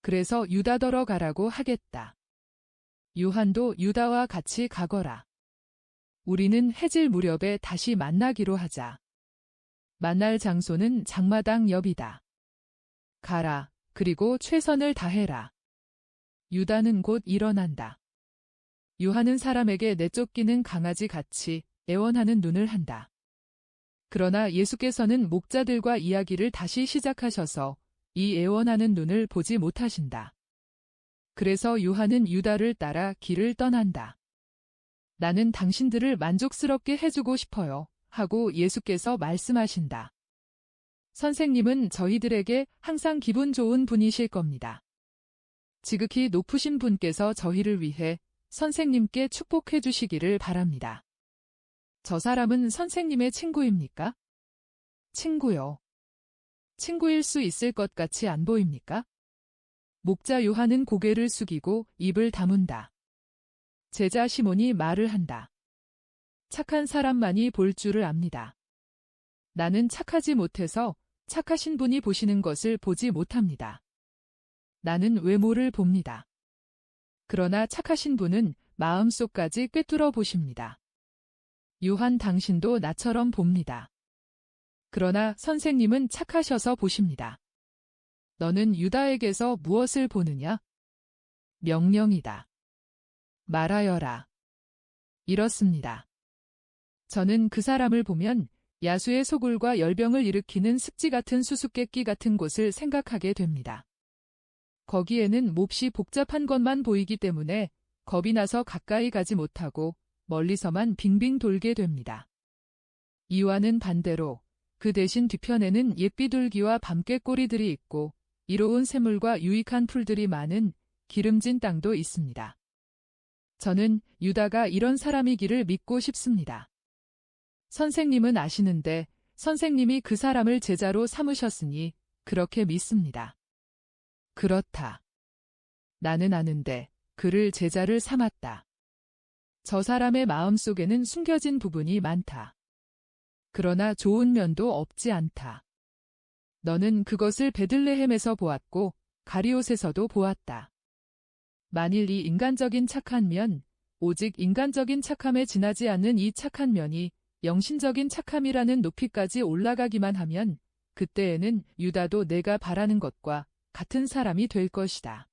그래서 유다더러 가라고 하겠다. 요한도 유다와 같이 가거라. 우리는 해질 무렵에 다시 만나기로 하자. 만날 장소는 장마당 옆이다. 가라. 그리고 최선을 다해라. 유다는 곧 일어난다. 요한은 사람에게 내쫓기는 강아지 같이 애원하는 눈을 한다. 그러나 예수께서는 목자들과 이야기를 다시 시작하셔서 이 애원하는 눈을 보지 못하신다. 그래서 요한은 유다를 따라 길을 떠난다. 나는 당신들을 만족스럽게 해주고 싶어요. 하고 예수께서 말씀하신다. 선생님은 저희들에게 항상 기분 좋은 분이실 겁니다. 지극히 높으신 분께서 저희를 위해 선생님께 축복해 주시기를 바랍니다. 저 사람은 선생님의 친구입니까? 친구요. 친구일 수 있을 것 같이 안 보입니까? 목자 요한은 고개를 숙이고 입을 다문다. 제자 시몬이 말을 한다. 착한 사람만이 볼 줄을 압니다. 나는 착하지 못해서 착하신 분이 보시는 것을 보지 못합니다. 나는 외모를 봅니다. 그러나 착하신 분은 마음속까지 꿰뚫어 보십니다. 요한 당신도 나처럼 봅니다. 그러나 선생님은 착하셔서 보십니다. 너는 유다에게서 무엇을 보느냐? 명령이다. 말하여라. 이렇습니다. 저는 그 사람을 보면 야수의 소굴과 열병을 일으키는 습지 같은 수수께끼 같은 곳을 생각하게 됩니다. 거기에는 몹시 복잡한 것만 보이기 때문에 겁이 나서 가까이 가지 못하고 멀리서만 빙빙 돌게 됩니다. 이와는 반대로 그 대신 뒤편에는 옛비둘기와 밤꾀꼬리들이 있고 이로운 샘물과 유익한 풀들이 많은 기름진 땅도 있습니다. 저는 유다가 이런 사람이기를 믿고 싶습니다. 선생님은 아시는데 선생님이 그 사람을 제자로 삼으셨으니 그렇게 믿습니다. 그렇다. 나는 아는데 그를 제자를 삼았다. 저 사람의 마음속에는 숨겨진 부분이 많다. 그러나 좋은 면도 없지 않다. 너는 그것을 베들레헴에서 보았고 가리옷에서도 보았다. 만일 이 인간적인 착한 면, 오직 인간적인 착함에 지나지 않는 이 착한 면이 영신적인 착함이라는 높이까지 올라가기만 하면 그때에는 유다도 내가 바라는 것과 같은 사람이 될 것이다.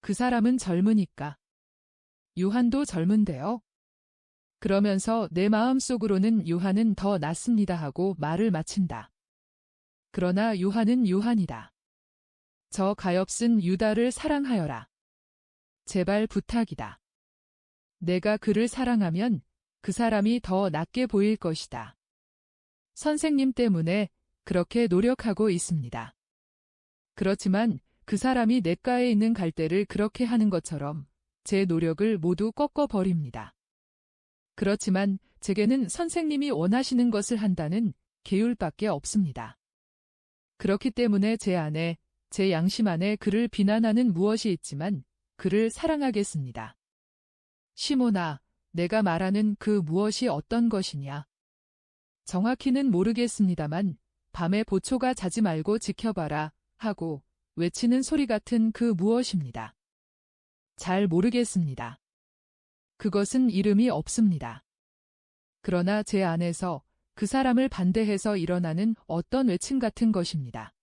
그 사람은 젊으니까. 요한도 젊은데요. 그러면서 내 마음속으로는 요한은 더 낫습니다 하고 말을 마친다. 그러나 요한은 요한이다. 저 가엾은 유다를 사랑하여라. 제발 부탁이다. 내가 그를 사랑하면 그 사람이 더 낫게 보일 것이다. 선생님 때문에 그렇게 노력하고 있습니다. 그렇지만 그 사람이 냇가에 있는 갈대를 그렇게 하는 것처럼 제 노력을 모두 꺾어버립니다. 그렇지만 제게는 선생님이 원하시는 것을 한다는 계율밖에 없습니다. 그렇기 때문에 제 안에, 제 양심 안에 그를 비난하는 무엇이 있지만 그를 사랑하겠습니다. 시몬아, 내가 말하는 그 무엇이 어떤 것이냐? 정확히는 모르겠습니다만 밤에 보초가 자지 말고 지켜봐라 하고 외치는 소리 같은 그 무엇입니다. 잘 모르겠습니다. 그것은 이름이 없습니다. 그러나 제 안에서 그 사람을 반대해서 일어나는 어떤 외침 같은 것입니다.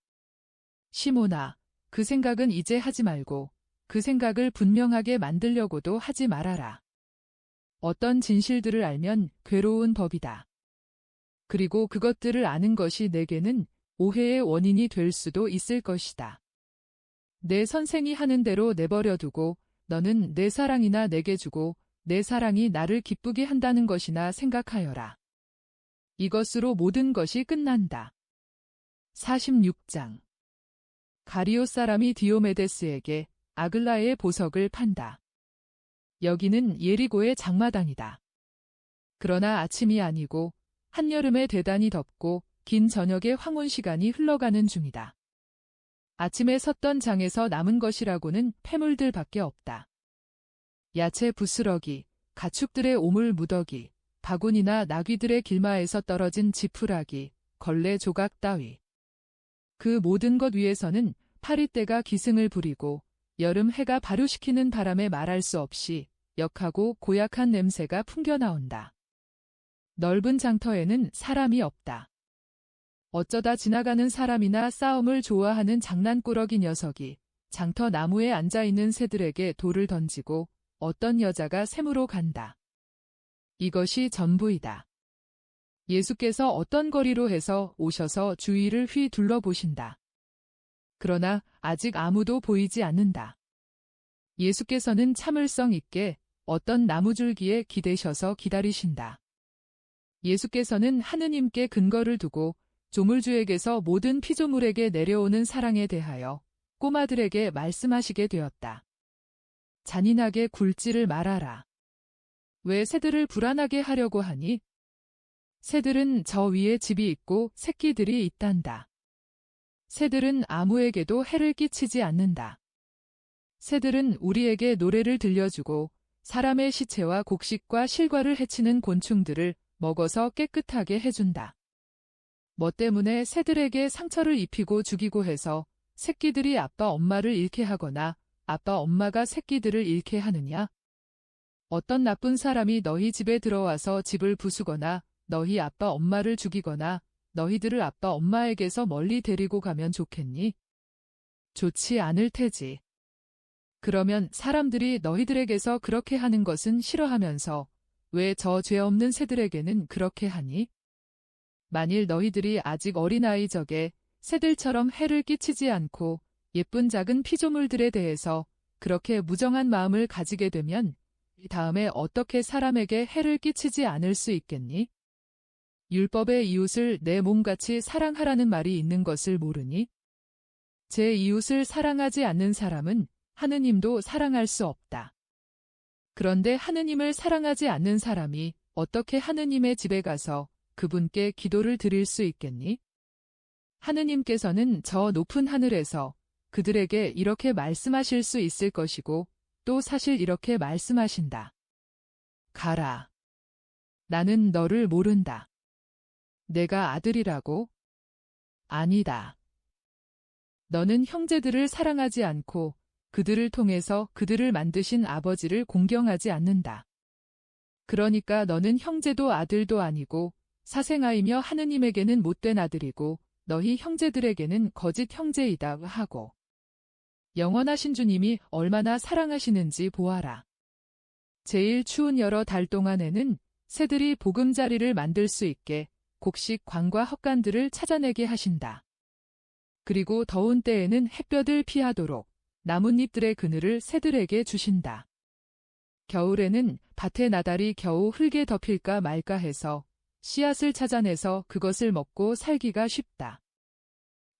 시몬아, 그 생각은 이제 하지 말고 그 생각을 분명하게 만들려고도 하지 말아라. 어떤 진실들을 알면 괴로운 법이다. 그리고 그것들을 아는 것이 내게는 오해의 원인이 될 수도 있을 것이다. 내 선생이 하는 대로 내버려두고 너는 내 사랑이나 내게 주고 내 사랑이 나를 기쁘게 한다는 것이나 생각하여라. 이것으로 모든 것이 끝난다. 46장 가리옷 사람이 디오메데스에게 아글라의 보석을 판다. 여기는 예리고의 장마당이다. 그러나 아침이 아니고 한여름에 대단히 덥고 긴 저녁의 황혼 시간이 흘러가는 중이다. 아침에 섰던 장에서 남은 것이라고는 폐물들밖에 없다. 야채 부스러기, 가축들의 오물 무더기, 바구니나 나귀들의 길마에서 떨어진 지푸라기, 걸레 조각 따위. 그 모든 것 위에서는 파리떼가 기승을 부리고 여름 해가 발효시키는 바람에 말할 수 없이 역하고 고약한 냄새가 풍겨나온다. 넓은 장터에는 사람이 없다. 어쩌다 지나가는 사람이나 싸움을 좋아하는 장난꾸러기 녀석이 장터 나무에 앉아있는 새들에게 돌을 던지고 어떤 여자가 샘으로 간다. 이것이 전부이다. 예수께서 어떤 거리로 해서 오셔서 주위를 휘 둘러보신다. 그러나 아직 아무도 보이지 않는다. 예수께서는 참을성 있게 어떤 나무줄기에 기대셔서 기다리신다. 예수께서는 하느님께 근거를 두고 조물주에게서 모든 피조물에게 내려오는 사랑에 대하여 꼬마들에게 말씀하시게 되었다. 잔인하게 굴지를 말아라. 왜 새들을 불안하게 하려고 하니? 새들은 저 위에 집이 있고 새끼들이 있단다. 새들은 아무에게도 해를 끼치지 않는다. 새들은 우리에게 노래를 들려주고 사람의 시체와 곡식과 실과를 해치는 곤충들을 먹어서 깨끗하게 해준다. 뭐 때문에 새들에게 상처를 입히고 죽이고 해서 새끼들이 아빠 엄마를 잃게 하거나 아빠 엄마가 새끼들을 잃게 하느냐? 어떤 나쁜 사람이 너희 집에 들어와서 집을 부수거나 너희 아빠 엄마를 죽이거나 너희들을 아빠 엄마에게서 멀리 데리고 가면 좋겠니? 좋지 않을 테지. 그러면 사람들이 너희들에게서 그렇게 하는 것은 싫어하면서 왜 저 죄 없는 새들에게는 그렇게 하니? 만일 너희들이 아직 어린아이 적에 새들처럼 해를 끼치지 않고 예쁜 작은 피조물들에 대해서 그렇게 무정한 마음을 가지게 되면 다음에 어떻게 사람에게 해를 끼치지 않을 수 있겠니? 율법의 이웃을 내 몸같이 사랑하라는 말이 있는 것을 모르니? 제 이웃을 사랑하지 않는 사람은 하느님도 사랑할 수 없다. 그런데 하느님을 사랑하지 않는 사람이 어떻게 하느님의 집에 가서 그분께 기도를 드릴 수 있겠니? 하느님께서는 저 높은 하늘에서 그들에게 이렇게 말씀하실 수 있을 것이고 또 사실 이렇게 말씀하신다. 가라. 나는 너를 모른다. 내가 아들이라고? 아니다. 너는 형제들을 사랑하지 않고 그들을 통해서 그들을 만드신 아버지를 공경하지 않는다. 그러니까 너는 형제도 아들도 아니고 사생아이며 하느님에게는 못된 아들이고 너희 형제들에게는 거짓 형제이다 하고. 영원하신 주님이 얼마나 사랑하시는지 보아라. 제일 추운 여러 달 동안에는 새들이 보금자리를 만들 수 있게 곡식 광과 헛간들을 찾아내게 하신다. 그리고 더운 때에는 햇볕을 피하도록 나뭇잎들의 그늘을 새들에게 주신다. 겨울에는 밭의 나달이 겨우 흙에 덮일까 말까 해서 씨앗을 찾아내서 그것을 먹고 살기가 쉽다.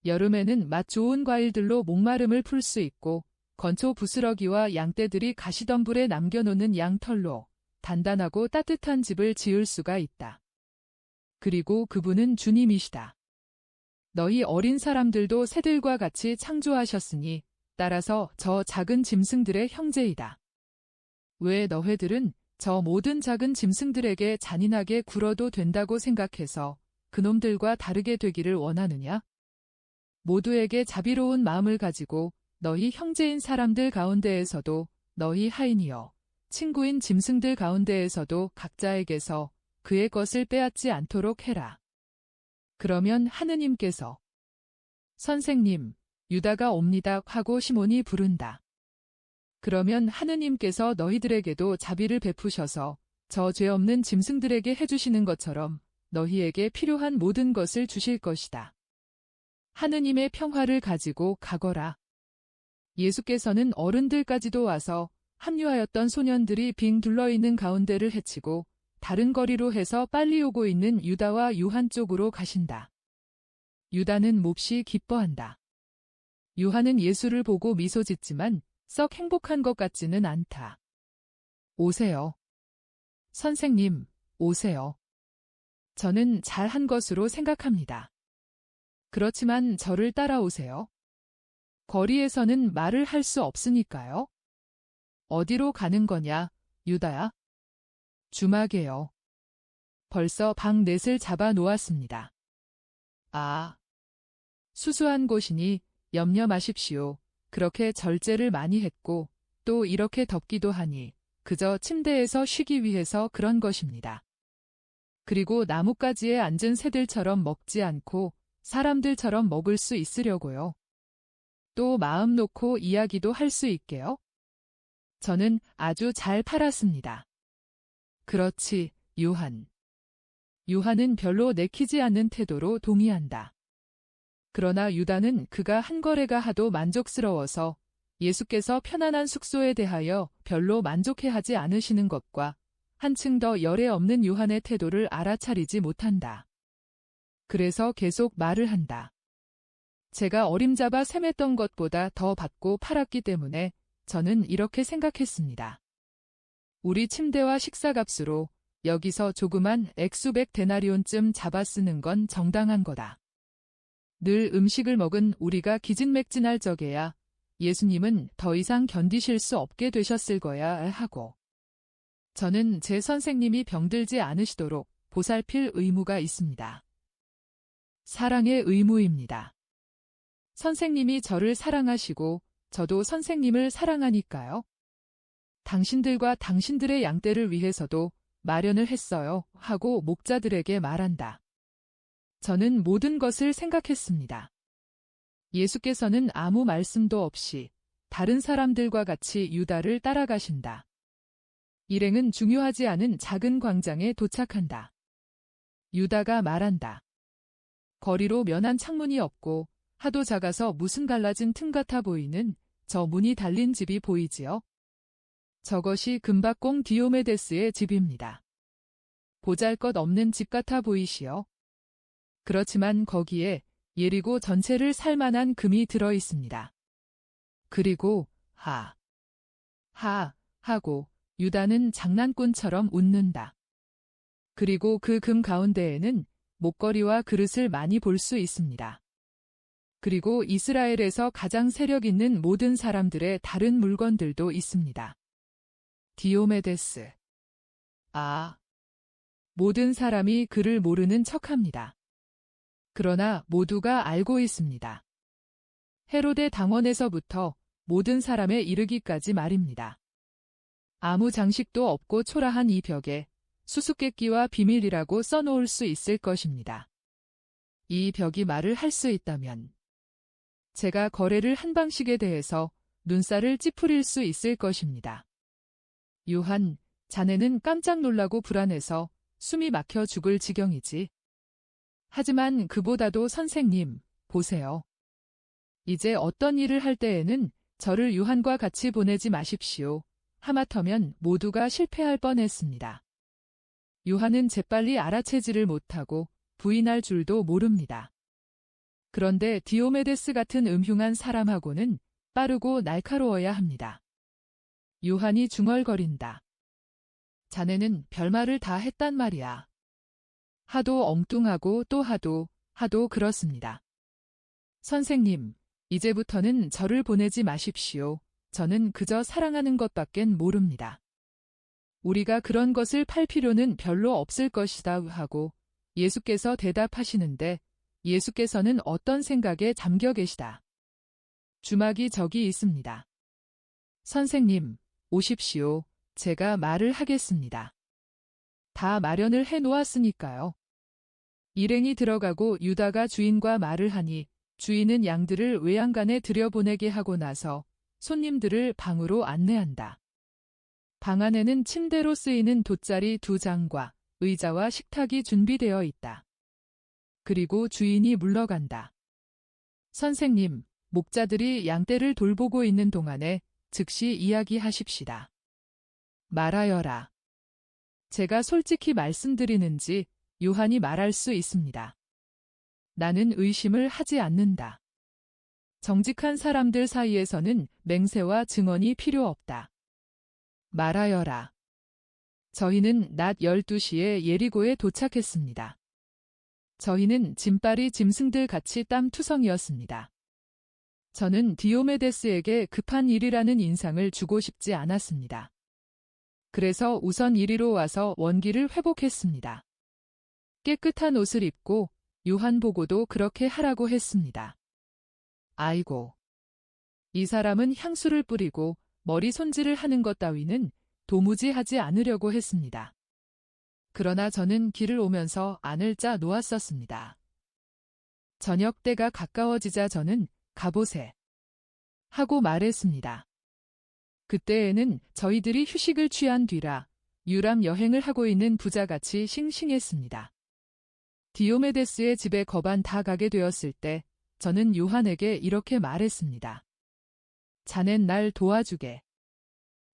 여름에는 맛 좋은 과일들로 목마름을 풀 수 있고 건초 부스러기와 양떼들이 가시덤불에 남겨놓는 양털로 단단하고 따뜻한 집을 지을 수가 있다. 그리고 그분은 주님이시다. 너희 어린 사람들도 새들과 같이 창조하셨으니 따라서 저 작은 짐승들의 형제이다. 왜 너희들은 저 모든 작은 짐승들에게 잔인하게 굴어도 된다고 생각해서 그놈들과 다르게 되기를 원하느냐? 모두에게 자비로운 마음을 가지고 너희 형제인 사람들 가운데에서도 너희 하인이여 친구인 짐승들 가운데에서도 각자에게서 그의 것을 빼앗지 않도록 해라. 그러면 하느님께서 선생님, 유다가 옵니다 하고 시몬이 부른다. 그러면 하느님께서 너희들에게도 자비를 베푸셔서 저 죄 없는 짐승들에게 해주시는 것처럼 너희에게 필요한 모든 것을 주실 것이다. 하느님의 평화를 가지고 가거라. 예수께서는 어른들까지도 와서 합류하였던 소년들이 빙 둘러있는 가운데를 헤치고 다른 거리로 해서 빨리 오고 있는 유다와 요한 쪽으로 가신다. 유다는 몹시 기뻐한다. 요한은 예수를 보고 미소 짓지만 썩 행복한 것 같지는 않다. 오세요. 선생님, 오세요. 저는 잘한 것으로 생각합니다. 그렇지만 저를 따라오세요. 거리에서는 말을 할 수 없으니까요. 어디로 가는 거냐, 유다야? 주막에요. 벌써 방 넷을 잡아 놓았습니다. 아, 수수한 곳이니 염려 마십시오. 그렇게 절제를 많이 했고 또 이렇게 덥기도 하니 그저 침대에서 쉬기 위해서 그런 것입니다. 그리고 나뭇가지에 앉은 새들처럼 먹지 않고 사람들처럼 먹을 수 있으려고요. 또 마음 놓고 이야기도 할 수 있게요. 저는 아주 잘 팔았습니다. 그렇지, 요한. 요한은 별로 내키지 않는 태도로 동의한다. 그러나 유다는 그가 한 거래가 하도 만족스러워서 예수께서 편안한 숙소에 대하여 별로 만족해하지 않으시는 것과 한층 더 열애 없는 요한의 태도를 알아차리지 못한다. 그래서 계속 말을 한다. 제가 어림잡아 셈했던 것보다 더 받고 팔았기 때문에 저는 이렇게 생각했습니다. 우리 침대와 식사값으로 여기서 조그만 액수백 데나리온쯤 잡아 쓰는 건 정당한 거다. 늘 음식을 먹은 우리가 기진맥진할 적에야 예수님은 더 이상 견디실 수 없게 되셨을 거야 하고. 저는 제 선생님이 병들지 않으시도록 보살필 의무가 있습니다. 사랑의 의무입니다. 선생님이 저를 사랑하시고 저도 선생님을 사랑하니까요. 당신들과 당신들의 양떼를 위해서도 마련을 했어요 하고 목자들에게 말한다. 저는 모든 것을 생각했습니다. 예수께서는 아무 말씀도 없이 다른 사람들과 같이 유다를 따라가신다. 일행은 중요하지 않은 작은 광장에 도착한다. 유다가 말한다. 거리로 면한 창문이 없고 하도 작아서 무슨 갈라진 틈 같아 보이는 저 문이 달린 집이 보이지요? 저것이 금박공 디오메데스의 집입니다. 보잘것없는 집 같아 보이시오. 그렇지만 거기에 예리고 전체를 살만한 금이 들어 있습니다. 그리고 하고 유다는 장난꾼처럼 웃는다. 그리고 그 금 가운데에는 목걸이와 그릇을 많이 볼 수 있습니다. 그리고 이스라엘에서 가장 세력 있는 모든 사람들의 다른 물건들도 있습니다. 디오메데스. 모든 사람이 그를 모르는 척합니다. 그러나 모두가 알고 있습니다. 헤로데 당원에서부터 모든 사람에 이르기까지 말입니다. 아무 장식도 없고 초라한 이 벽에 수수께끼와 비밀이라고 써놓을 수 있을 것입니다. 이 벽이 말을 할 수 있다면 제가 거래를 한 방식에 대해서 눈살을 찌푸릴 수 있을 것입니다. 요한, 자네는 깜짝 놀라고 불안해서 숨이 막혀 죽을 지경이지. 하지만 그보다도 선생님, 보세요. 이제 어떤 일을 할 때에는 저를 요한과 같이 보내지 마십시오. 하마터면 모두가 실패할 뻔했습니다. 요한은 재빨리 알아채지를 못하고 부인할 줄도 모릅니다. 그런데 디오메데스 같은 음흉한 사람하고는 빠르고 날카로워야 합니다. 요한이 중얼거린다. 자네는 별말을 다 했단 말이야. 하도 엉뚱하고 또 하도 그렇습니다. 선생님, 이제부터는 저를 보내지 마십시오. 저는 그저 사랑하는 것밖엔 모릅니다. 우리가 그런 것을 팔 필요는 별로 없을 것이다 하고 예수께서 대답하시는데 예수께서는 어떤 생각에 잠겨 계시다. 주막이 저기 있습니다. 선생님, 오십시오. 제가 말을 하겠습니다. 다 마련을 해 놓았으니까요. 일행이 들어가고 유다가 주인과 말을 하니 주인은 양들을 외양간에 들여보내게 하고 나서 손님들을 방으로 안내한다. 방 안에는 침대로 쓰이는 돗자리 2장과 의자와 식탁이 준비되어 있다. 그리고 주인이 물러간다. 선생님, 목자들이 양떼를 돌보고 있는 동안에 즉시 이야기하십시다. 말하여라. 제가 솔직히 말씀드리는지 요한이 말할 수 있습니다. 나는 의심을 하지 않는다. 정직한 사람들 사이에서는 맹세와 증언이 필요 없다. 말하여라. 저희는 낮 12시에 예리고에 도착했습니다. 저희는 짐발이 짐승들 같이 땀투성이었습니다. 저는 디오메데스에게 급한 일이라는 인상을 주고 싶지 않았습니다. 그래서 우선 이리로 와서 원기를 회복했습니다. 깨끗한 옷을 입고 요한 보고도 그렇게 하라고 했습니다. 아이고. 이 사람은 향수를 뿌리고 머리 손질을 하는 것 따위는 도무지 하지 않으려고 했습니다. 그러나 저는 길을 오면서 안을 짜 놓았었습니다. 저녁 때가 가까워지자 저는 가보세 하고 말했습니다. 그때에는 저희들이 휴식을 취한 뒤라 유람 여행을 하고 있는 부자같이 싱싱했습니다. 디오메데스의 집에 거반 다 가게 되었을 때 저는 요한에게 이렇게 말했습니다. 자넨 날 도와주게.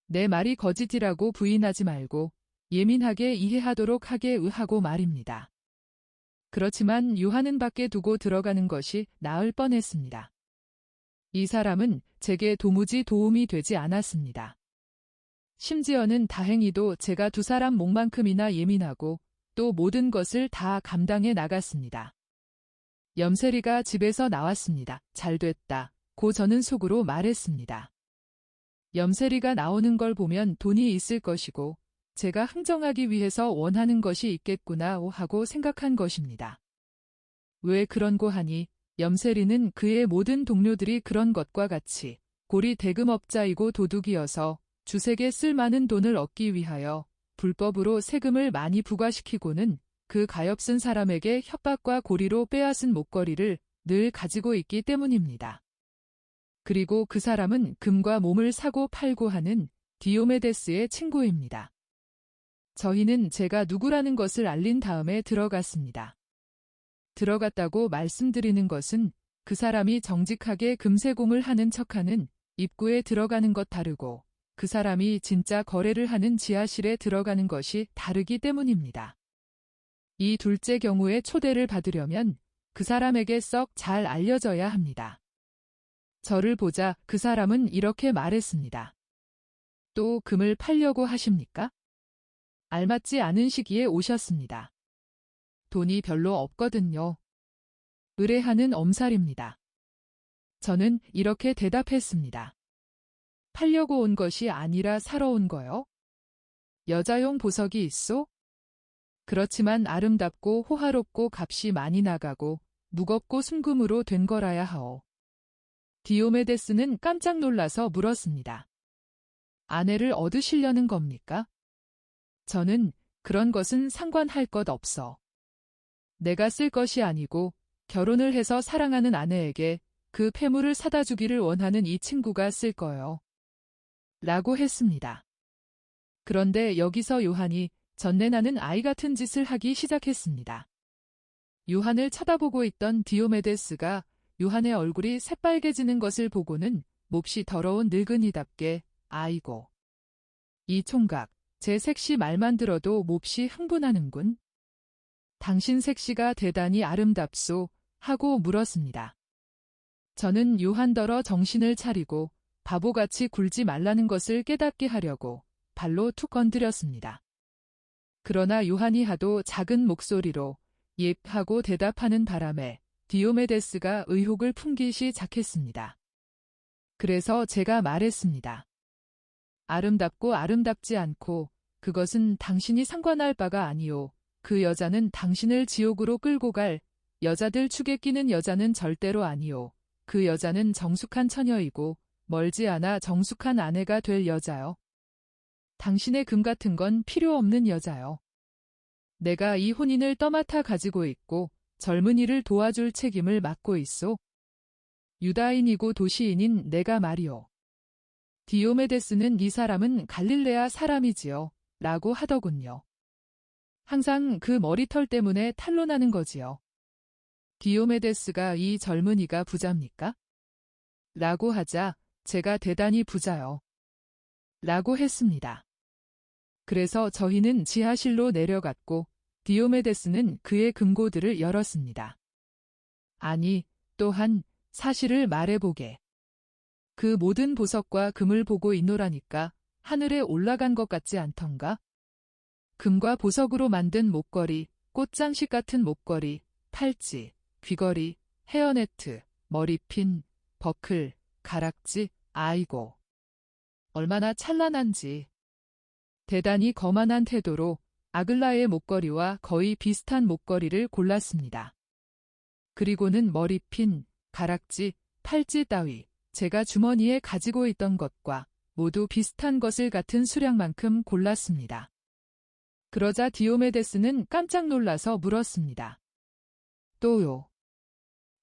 내 말이 거짓이라고 부인하지 말고 예민하게 이해하도록 하게 하고 말입니다. 그렇지만 요한은 밖에 두고 들어가는 것이 나을 뻔했습니다. 이 사람은 제게 도무지 도움이 되지 않았습니다. 심지어는 다행히도 제가 두 사람 목만큼이나 예민하고 또 모든 것을 다 감당해 나갔습니다. 염세리가 집에서 나왔습니다. 잘됐다. 고 저는 속으로 말했습니다. 염세리가 나오는 걸 보면 돈이 있을 것이고 제가 흥정하기 위해서 원하는 것이 있겠구나 하고 생각한 것입니다. 왜 그런고 하니 염세리는 그의 모든 동료들이 그런 것과 같이 고리 대금업자이고 도둑이어서 주색에 쓸 많은 돈을 얻기 위하여 불법으로 세금을 많이 부과시키고는 그 가엾은 사람에게 협박과 고리로 빼앗은 목걸이를 늘 가지고 있기 때문입니다. 그리고 그 사람은 금과 몸을 사고 팔고 하는 디오메데스의 친구입니다. 저희는 제가 누구라는 것을 알린 다음에 들어갔습니다. 들어갔다고 말씀드리는 것은 그 사람이 정직하게 금세공을 하는 척하는 입구에 들어가는 것 다르고 그 사람이 진짜 거래를 하는 지하실에 들어가는 것이 다르기 때문입니다. 이 둘째 경우에 초대를 받으려면 그 사람에게 썩 잘 알려져야 합니다. 저를 보자 그 사람은 이렇게 말했습니다. 또 금을 팔려고 하십니까? 알맞지 않은 시기에 오셨습니다. 돈이 별로 없거든요. 의뢰하는 엄살입니다. 저는 이렇게 대답했습니다. 팔려고 온 것이 아니라 사러 온 거요? 여자용 보석이 있소? 그렇지만 아름답고 호화롭고 값이 많이 나가고 무겁고 순금으로 된 거라야 하오. 디오메데스는 깜짝 놀라서 물었습니다. 아내를 얻으시려는 겁니까? 저는 그런 것은 상관할 것 없어. 내가 쓸 것이 아니고 결혼을 해서 사랑하는 아내에게 그 폐물을 사다 주기를 원하는 이 친구가 쓸 거요. 라고 했습니다. 그런데 여기서 요한이 전내 나는 아이 같은 짓을 하기 시작했습니다. 요한을 쳐다보고 있던 디오메데스가 요한의 얼굴이 새빨개지는 것을 보고는 몹시 더러운 늙은이답게 아이고. 이 총각, 제 색시 말만 들어도 몹시 흥분하는군. 당신 색시가 대단히 아름답소 하고 물었습니다. 저는 요한더러 정신을 차리고 바보같이 굴지 말라는 것을 깨닫게 하려고 발로 툭 건드렸습니다. 그러나 요한이 하도 작은 목소리로 예 하고 대답하는 바람에 디오메데스가 의혹을 품기 시작했습니다. 그래서 제가 말했습니다. 아름답고 아름답지 않고 그것은 당신이 상관할 바가 아니오. 그 여자는 당신을 지옥으로 끌고 갈 여자들 축에 끼는 여자는 절대로 아니오. 그 여자는 정숙한 처녀이고 멀지 않아 정숙한 아내가 될 여자요. 당신의 금 같은 건 필요 없는 여자요. 내가 이 혼인을 떠맡아 가지고 있고 젊은이를 도와줄 책임을 맡고 있소. 유다인이고 도시인인 내가 말이오. 디오메데스는 이 사람은 갈릴레아 사람이지요. 라고 하더군요. 항상 그 머리털 때문에 탄로나는 거지요. 디오메데스가 이 젊은이가 부자입니까? 라고 하자 제가 대단히 부자요. 라고 했습니다. 그래서 저희는 지하실로 내려갔고 디오메데스는 그의 금고들을 열었습니다. 아니, 또한 사실을 말해보게. 그 모든 보석과 금을 보고 있노라니까 하늘에 올라간 것 같지 않던가? 금과 보석으로 만든 목걸이, 꽃장식 같은 목걸이, 팔찌, 귀걸이, 헤어네트, 머리핀, 버클, 가락지, 아이고. 얼마나 찬란한지. 대단히 거만한 태도로 아글라의 목걸이와 거의 비슷한 목걸이를 골랐습니다. 그리고는 머리핀, 가락지, 팔찌 따위 제가 주머니에 가지고 있던 것과 모두 비슷한 것을 같은 수량만큼 골랐습니다. 그러자 디오메데스는 깜짝 놀라서 물었습니다. 또요?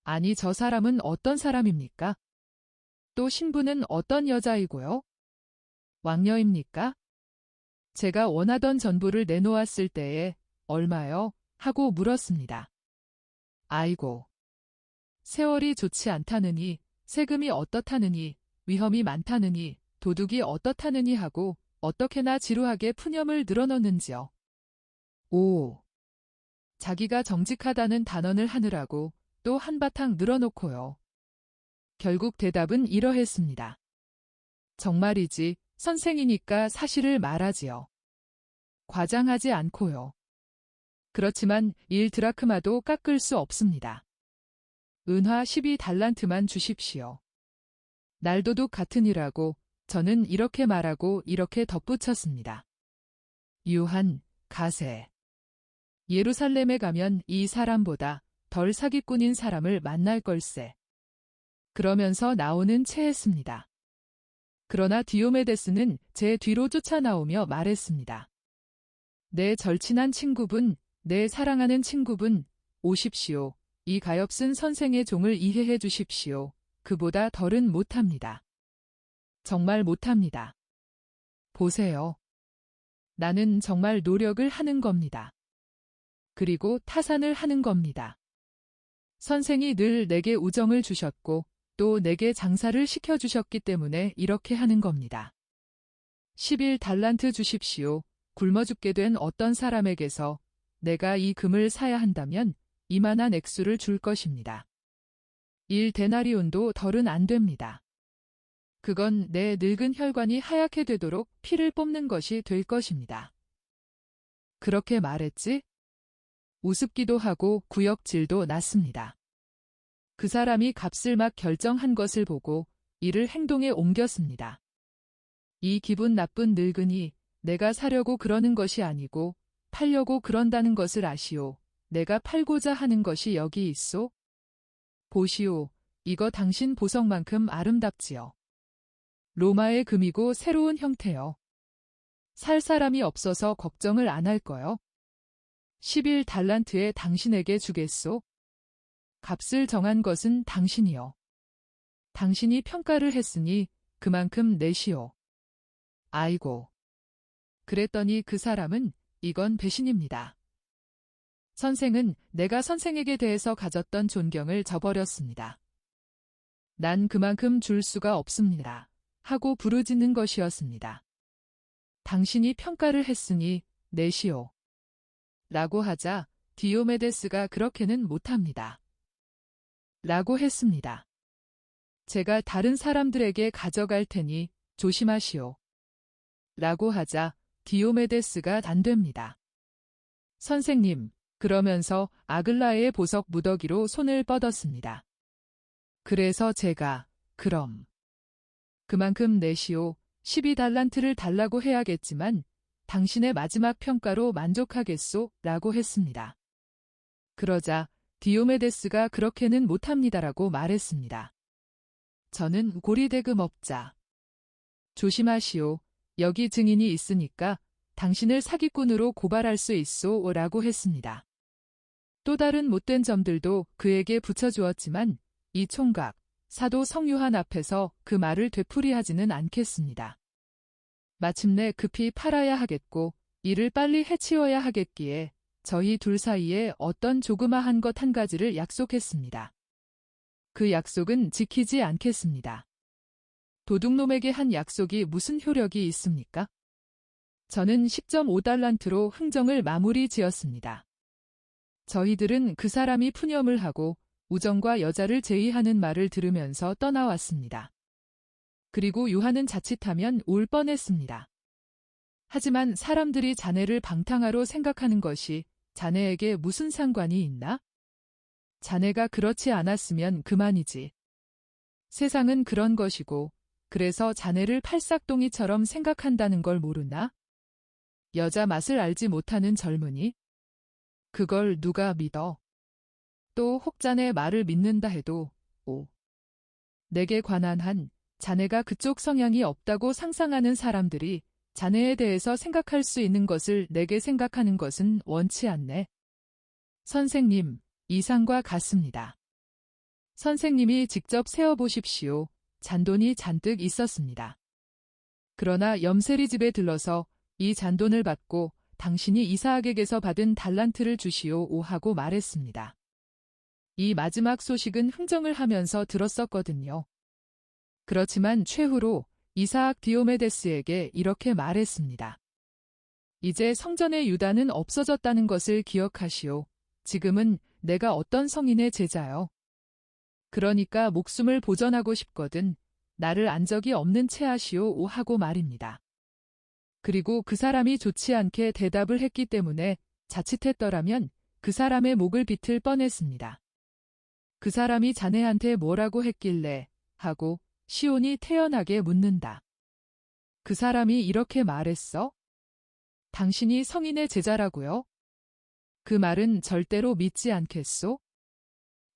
아니, 저 사람은 어떤 사람입니까? 또 신부는 어떤 여자이고요? 왕녀입니까? 제가 원하던 전부를 내놓았을 때에 얼마요? 하고 물었습니다. 아이고. 세월이 좋지 않다느니, 세금이 어떻다느니, 위험이 많다느니, 도둑이 어떻다느니 하고 어떻게나 지루하게 푸념을 늘어놓는지요. 오. 자기가 정직하다는 단언을 하느라고 또 한바탕 늘어놓고요. 결국 대답은 이러했습니다. 정말이지, 선생이니까 사실을 말하지요. 과장하지 않고요. 그렇지만 1드라크마도 깎을 수 없습니다. 은화 12달란트만 주십시오. 날도둑 같으니라고 저는 이렇게 말하고 이렇게 덧붙였습니다. 유한, 가세. 예루살렘에 가면 이 사람보다 덜 사기꾼인 사람을 만날 걸세. 그러면서 나오는 체했습니다. 그러나 디오메데스는 제 뒤로 쫓아나오며 말했습니다. 내 절친한 친구분, 내 사랑하는 친구분, 오십시오. 이 가엾은 선생의 종을 이해해 주십시오. 그보다 덜은 못합니다. 정말 못합니다. 보세요. 나는 정말 노력을 하는 겁니다. 그리고 타산을 하는 겁니다. 선생이 늘 내게 우정을 주셨고 또 내게 장사를 시켜주셨기 때문에 이렇게 하는 겁니다. 11달란트 주십시오. 굶어 죽게 된 어떤 사람에게서 내가 이 금을 사야 한다면 이만한 액수를 줄 것입니다. 1데나리온도 덜은 안 됩니다. 그건 내 늙은 혈관이 하얗게 되도록 피를 뽑는 것이 될 것입니다. 그렇게 말했지? 우습기도 하고 구역질도 났습니다. 그 사람이 값을 막 결정한 것을 보고 이를 행동에 옮겼습니다. 이 기분 나쁜 늙은이, 내가 사려고 그러는 것이 아니고 팔려고 그런다는 것을 아시오. 내가 팔고자 하는 것이 여기 있소? 보시오. 이거 당신 보석만큼 아름답지요. 로마의 금이고 새로운 형태요. 살 사람이 없어서 걱정을 안 할 거요. 11달란트에 당신에게 주겠소. 값을 정한 것은 당신이요. 당신이 평가를 했으니 그만큼 내시오. 아이고. 그랬더니 그 사람은 이건 배신입니다. 선생은 내가 선생에게 대해서 가졌던 존경을 저버렸습니다. 난 그만큼 줄 수가 없습니다. 하고 부르짖는 것이었습니다. 당신이 평가를 했으니 내시오. 라고 하자 디오메데스가 그렇게는 못합니다. 라고 했습니다. 제가 다른 사람들에게 가져갈 테니 조심하시오. 라고 하자 디오메데스가 단됩니다. 선생님, 그러면서 아글라의 보석 무더기로 손을 뻗었습니다. 그래서 제가 그럼 그만큼 내시오. 12달란트를 달라고 해야겠지만 당신의 마지막 평가로 만족하겠소? 라고 했습니다. 그러자 디오메데스가 그렇게는 못합니다라고 말했습니다. 저는 고리대금업자. 조심하시오. 여기 증인이 있으니까 당신을 사기꾼으로 고발할 수 있소? 라고 했습니다. 또 다른 못된 점들도 그에게 붙여주었지만 이 총각, 사도 성유한 앞에서 그 말을 되풀이하지는 않겠습니다. 마침내 급히 팔아야 하겠고 이를 빨리 해치워야 하겠기에 저희 둘 사이에 어떤 조그마한 것 한 가지를 약속했습니다. 그 약속은 지키지 않겠습니다. 도둑놈에게 한 약속이 무슨 효력이 있습니까? 저는 10.5달란트로 흥정을 마무리 지었습니다. 저희들은 그 사람이 푸념을 하고 우정과 여자를 제의하는 말을 들으면서 떠나왔습니다. 그리고 요한은 자칫하면 울 뻔했습니다. 하지만 사람들이 자네를 방탕하로 생각하는 것이 자네에게 무슨 상관이 있나? 자네가 그렇지 않았으면 그만이지. 세상은 그런 것이고 그래서 자네를 팔싹동이처럼 생각한다는 걸 모르나? 여자 맛을 알지 못하는 젊은이? 그걸 누가 믿어? 또 혹 자네 말을 믿는다 해도 내게 관한 한 자네가 그쪽 성향이 없다고 상상하는 사람들이 자네에 대해서 생각할 수 있는 것을 내게 생각하는 것은 원치 않네. 선생님, 이상과 같습니다. 선생님이 직접 세어보십시오. 잔돈이 잔뜩 있었습니다. 그러나 염세리 집에 들러서 이 잔돈을 받고 당신이 이사학에게서 받은 달란트를 주시오 하고 말했습니다. 이 마지막 소식은 흥정을 하면서 들었었거든요. 그렇지만 최후로 이사학 디오메데스에게 이렇게 말했습니다. 이제 성전의 유다는 없어졌다는 것을 기억하시오. 지금은 내가 어떤 성인의 제자요. 그러니까 목숨을 보전하고 싶거든 나를 안 적이 없는 채 하시오 하고 말입니다. 그리고 그 사람이 좋지 않게 대답을 했기 때문에 자칫했더라면 그 사람의 목을 비틀 뻔했습니다. 그 사람이 자네한테 뭐라고 했길래 하고 시온이 태연하게 묻는다. 그 사람이 이렇게 말했어? 당신이 성인의 제자라고요? 그 말은 절대로 믿지 않겠소?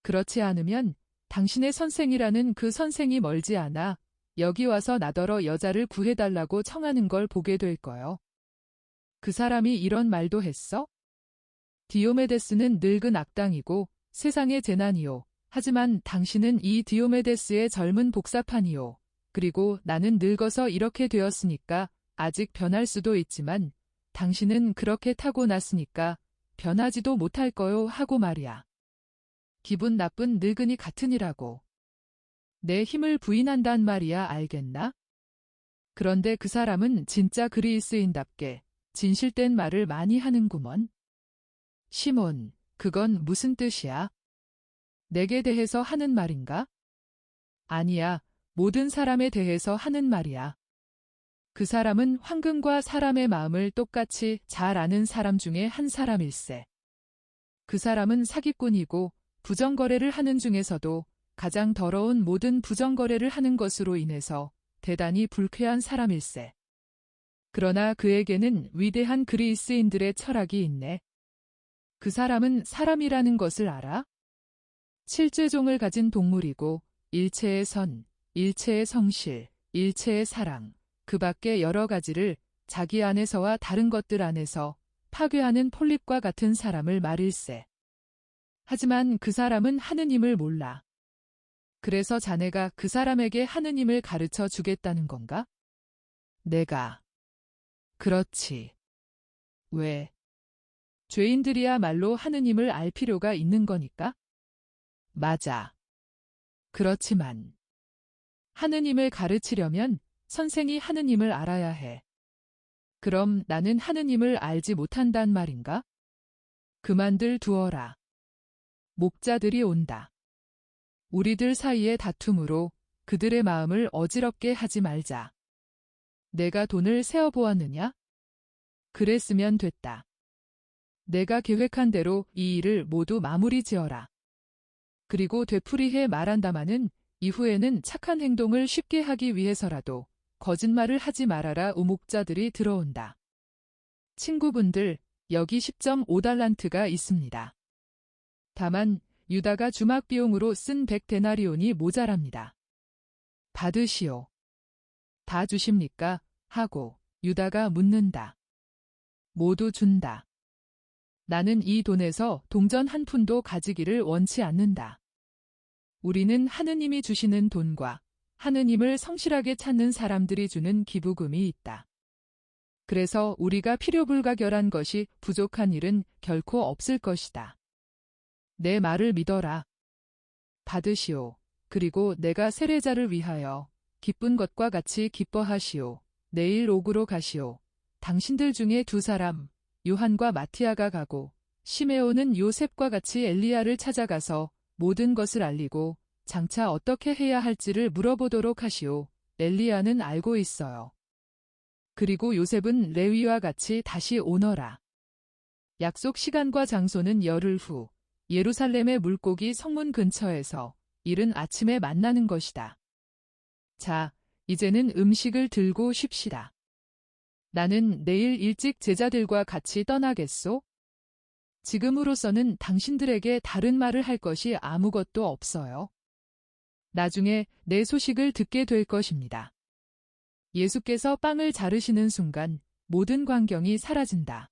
그렇지 않으면 당신의 선생이라는 그 선생이 멀지 않아 여기 와서 나더러 여자를 구해달라고 청하는 걸 보게 될 거요. 그 사람이 이런 말도 했어? 디오메데스는 늙은 악당이고 세상의 재난이요. 하지만 당신은 이 디오메데스의 젊은 복사판이요. 그리고 나는 늙어서 이렇게 되었으니까 아직 변할 수도 있지만 당신은 그렇게 타고났으니까 변하지도 못할 거요 하고 말이야. 기분 나쁜 늙은이 같으니라고. 내 힘을 부인한단 말이야 알겠나? 그런데 그 사람은 진짜 그리스인답게 진실된 말을 많이 하는구먼. 시몬, 그건 무슨 뜻이야? 내게 대해서 하는 말인가? 아니야, 모든 사람에 대해서 하는 말이야. 그 사람은 황금과 사람의 마음을 똑같이 잘 아는 사람 중에 한 사람일세. 그 사람은 사기꾼이고 부정거래를 하는 중에서도 가장 더러운 모든 부정거래를 하는 것으로 인해서 대단히 불쾌한 사람일세. 그러나 그에게는 위대한 그리스인들의 철학이 있네. 그 사람은 사람이라는 것을 알아? 칠죄종을 가진 동물이고 일체의 선, 일체의 성실, 일체의 사랑, 그 밖에 여러 가지를 자기 안에서와 다른 것들 안에서 파괴하는 폴립과 같은 사람을 말일세. 하지만 그 사람은 하느님을 몰라. 그래서 자네가 그 사람에게 하느님을 가르쳐 주겠다는 건가? 내가. 그렇지. 왜? 죄인들이야말로 하느님을 알 필요가 있는 거니까? 맞아. 그렇지만 하느님을 가르치려면 선생이 하느님을 알아야 해. 그럼 나는 하느님을 알지 못한단 말인가? 그만들 두어라. 목자들이 온다. 우리들 사이의 다툼으로 그들의 마음을 어지럽게 하지 말자. 내가 돈을 세어보았느냐? 그랬으면 됐다. 내가 계획한 대로 이 일을 모두 마무리 지어라. 그리고 되풀이해 말한다마는 이후에는 착한 행동을 쉽게 하기 위해서라도 거짓말을 하지 말아라. 우목자들이 들어온다. 친구분들, 여기 10.5달란트가 있습니다. 다만 유다가 주막 비용으로 쓴 100데나리온이 모자랍니다. 받으시오. 다 주십니까? 하고 유다가 묻는다. 모두 준다. 나는 이 돈에서 동전 한 푼도 가지기를 원치 않는다. 우리는 하느님이 주시는 돈과 하느님을 성실하게 찾는 사람들이 주는 기부금이 있다. 그래서 우리가 필요불가결한 것이 부족한 일은 결코 없을 것이다. 내 말을 믿어라. 받으시오. 그리고 내가 세례자를 위하여 기쁜 것과 같이 기뻐하시오. 내일 옥으로 가시오. 당신들 중에 두 사람, 요한과 마티아가 가고 시메온은 요셉과 같이 엘리야를 찾아가서 모든 것을 알리고 장차 어떻게 해야 할지를 물어보도록 하시오. 엘리야는 알고 있어요. 그리고 요셉은 레위와 같이 다시 오너라. 약속 시간과 장소는 열흘 후 예루살렘의 물고기 성문 근처에서 이른 아침에 만나는 것이다. 자, 이제는 음식을 들고 쉽시다. 나는 내일 일찍 제자들과 같이 떠나겠소? 지금으로서는 당신들에게 다른 말을 할 것이 아무것도 없어요. 나중에 내 소식을 듣게 될 것입니다. 예수께서 빵을 자르시는 순간 모든 광경이 사라진다.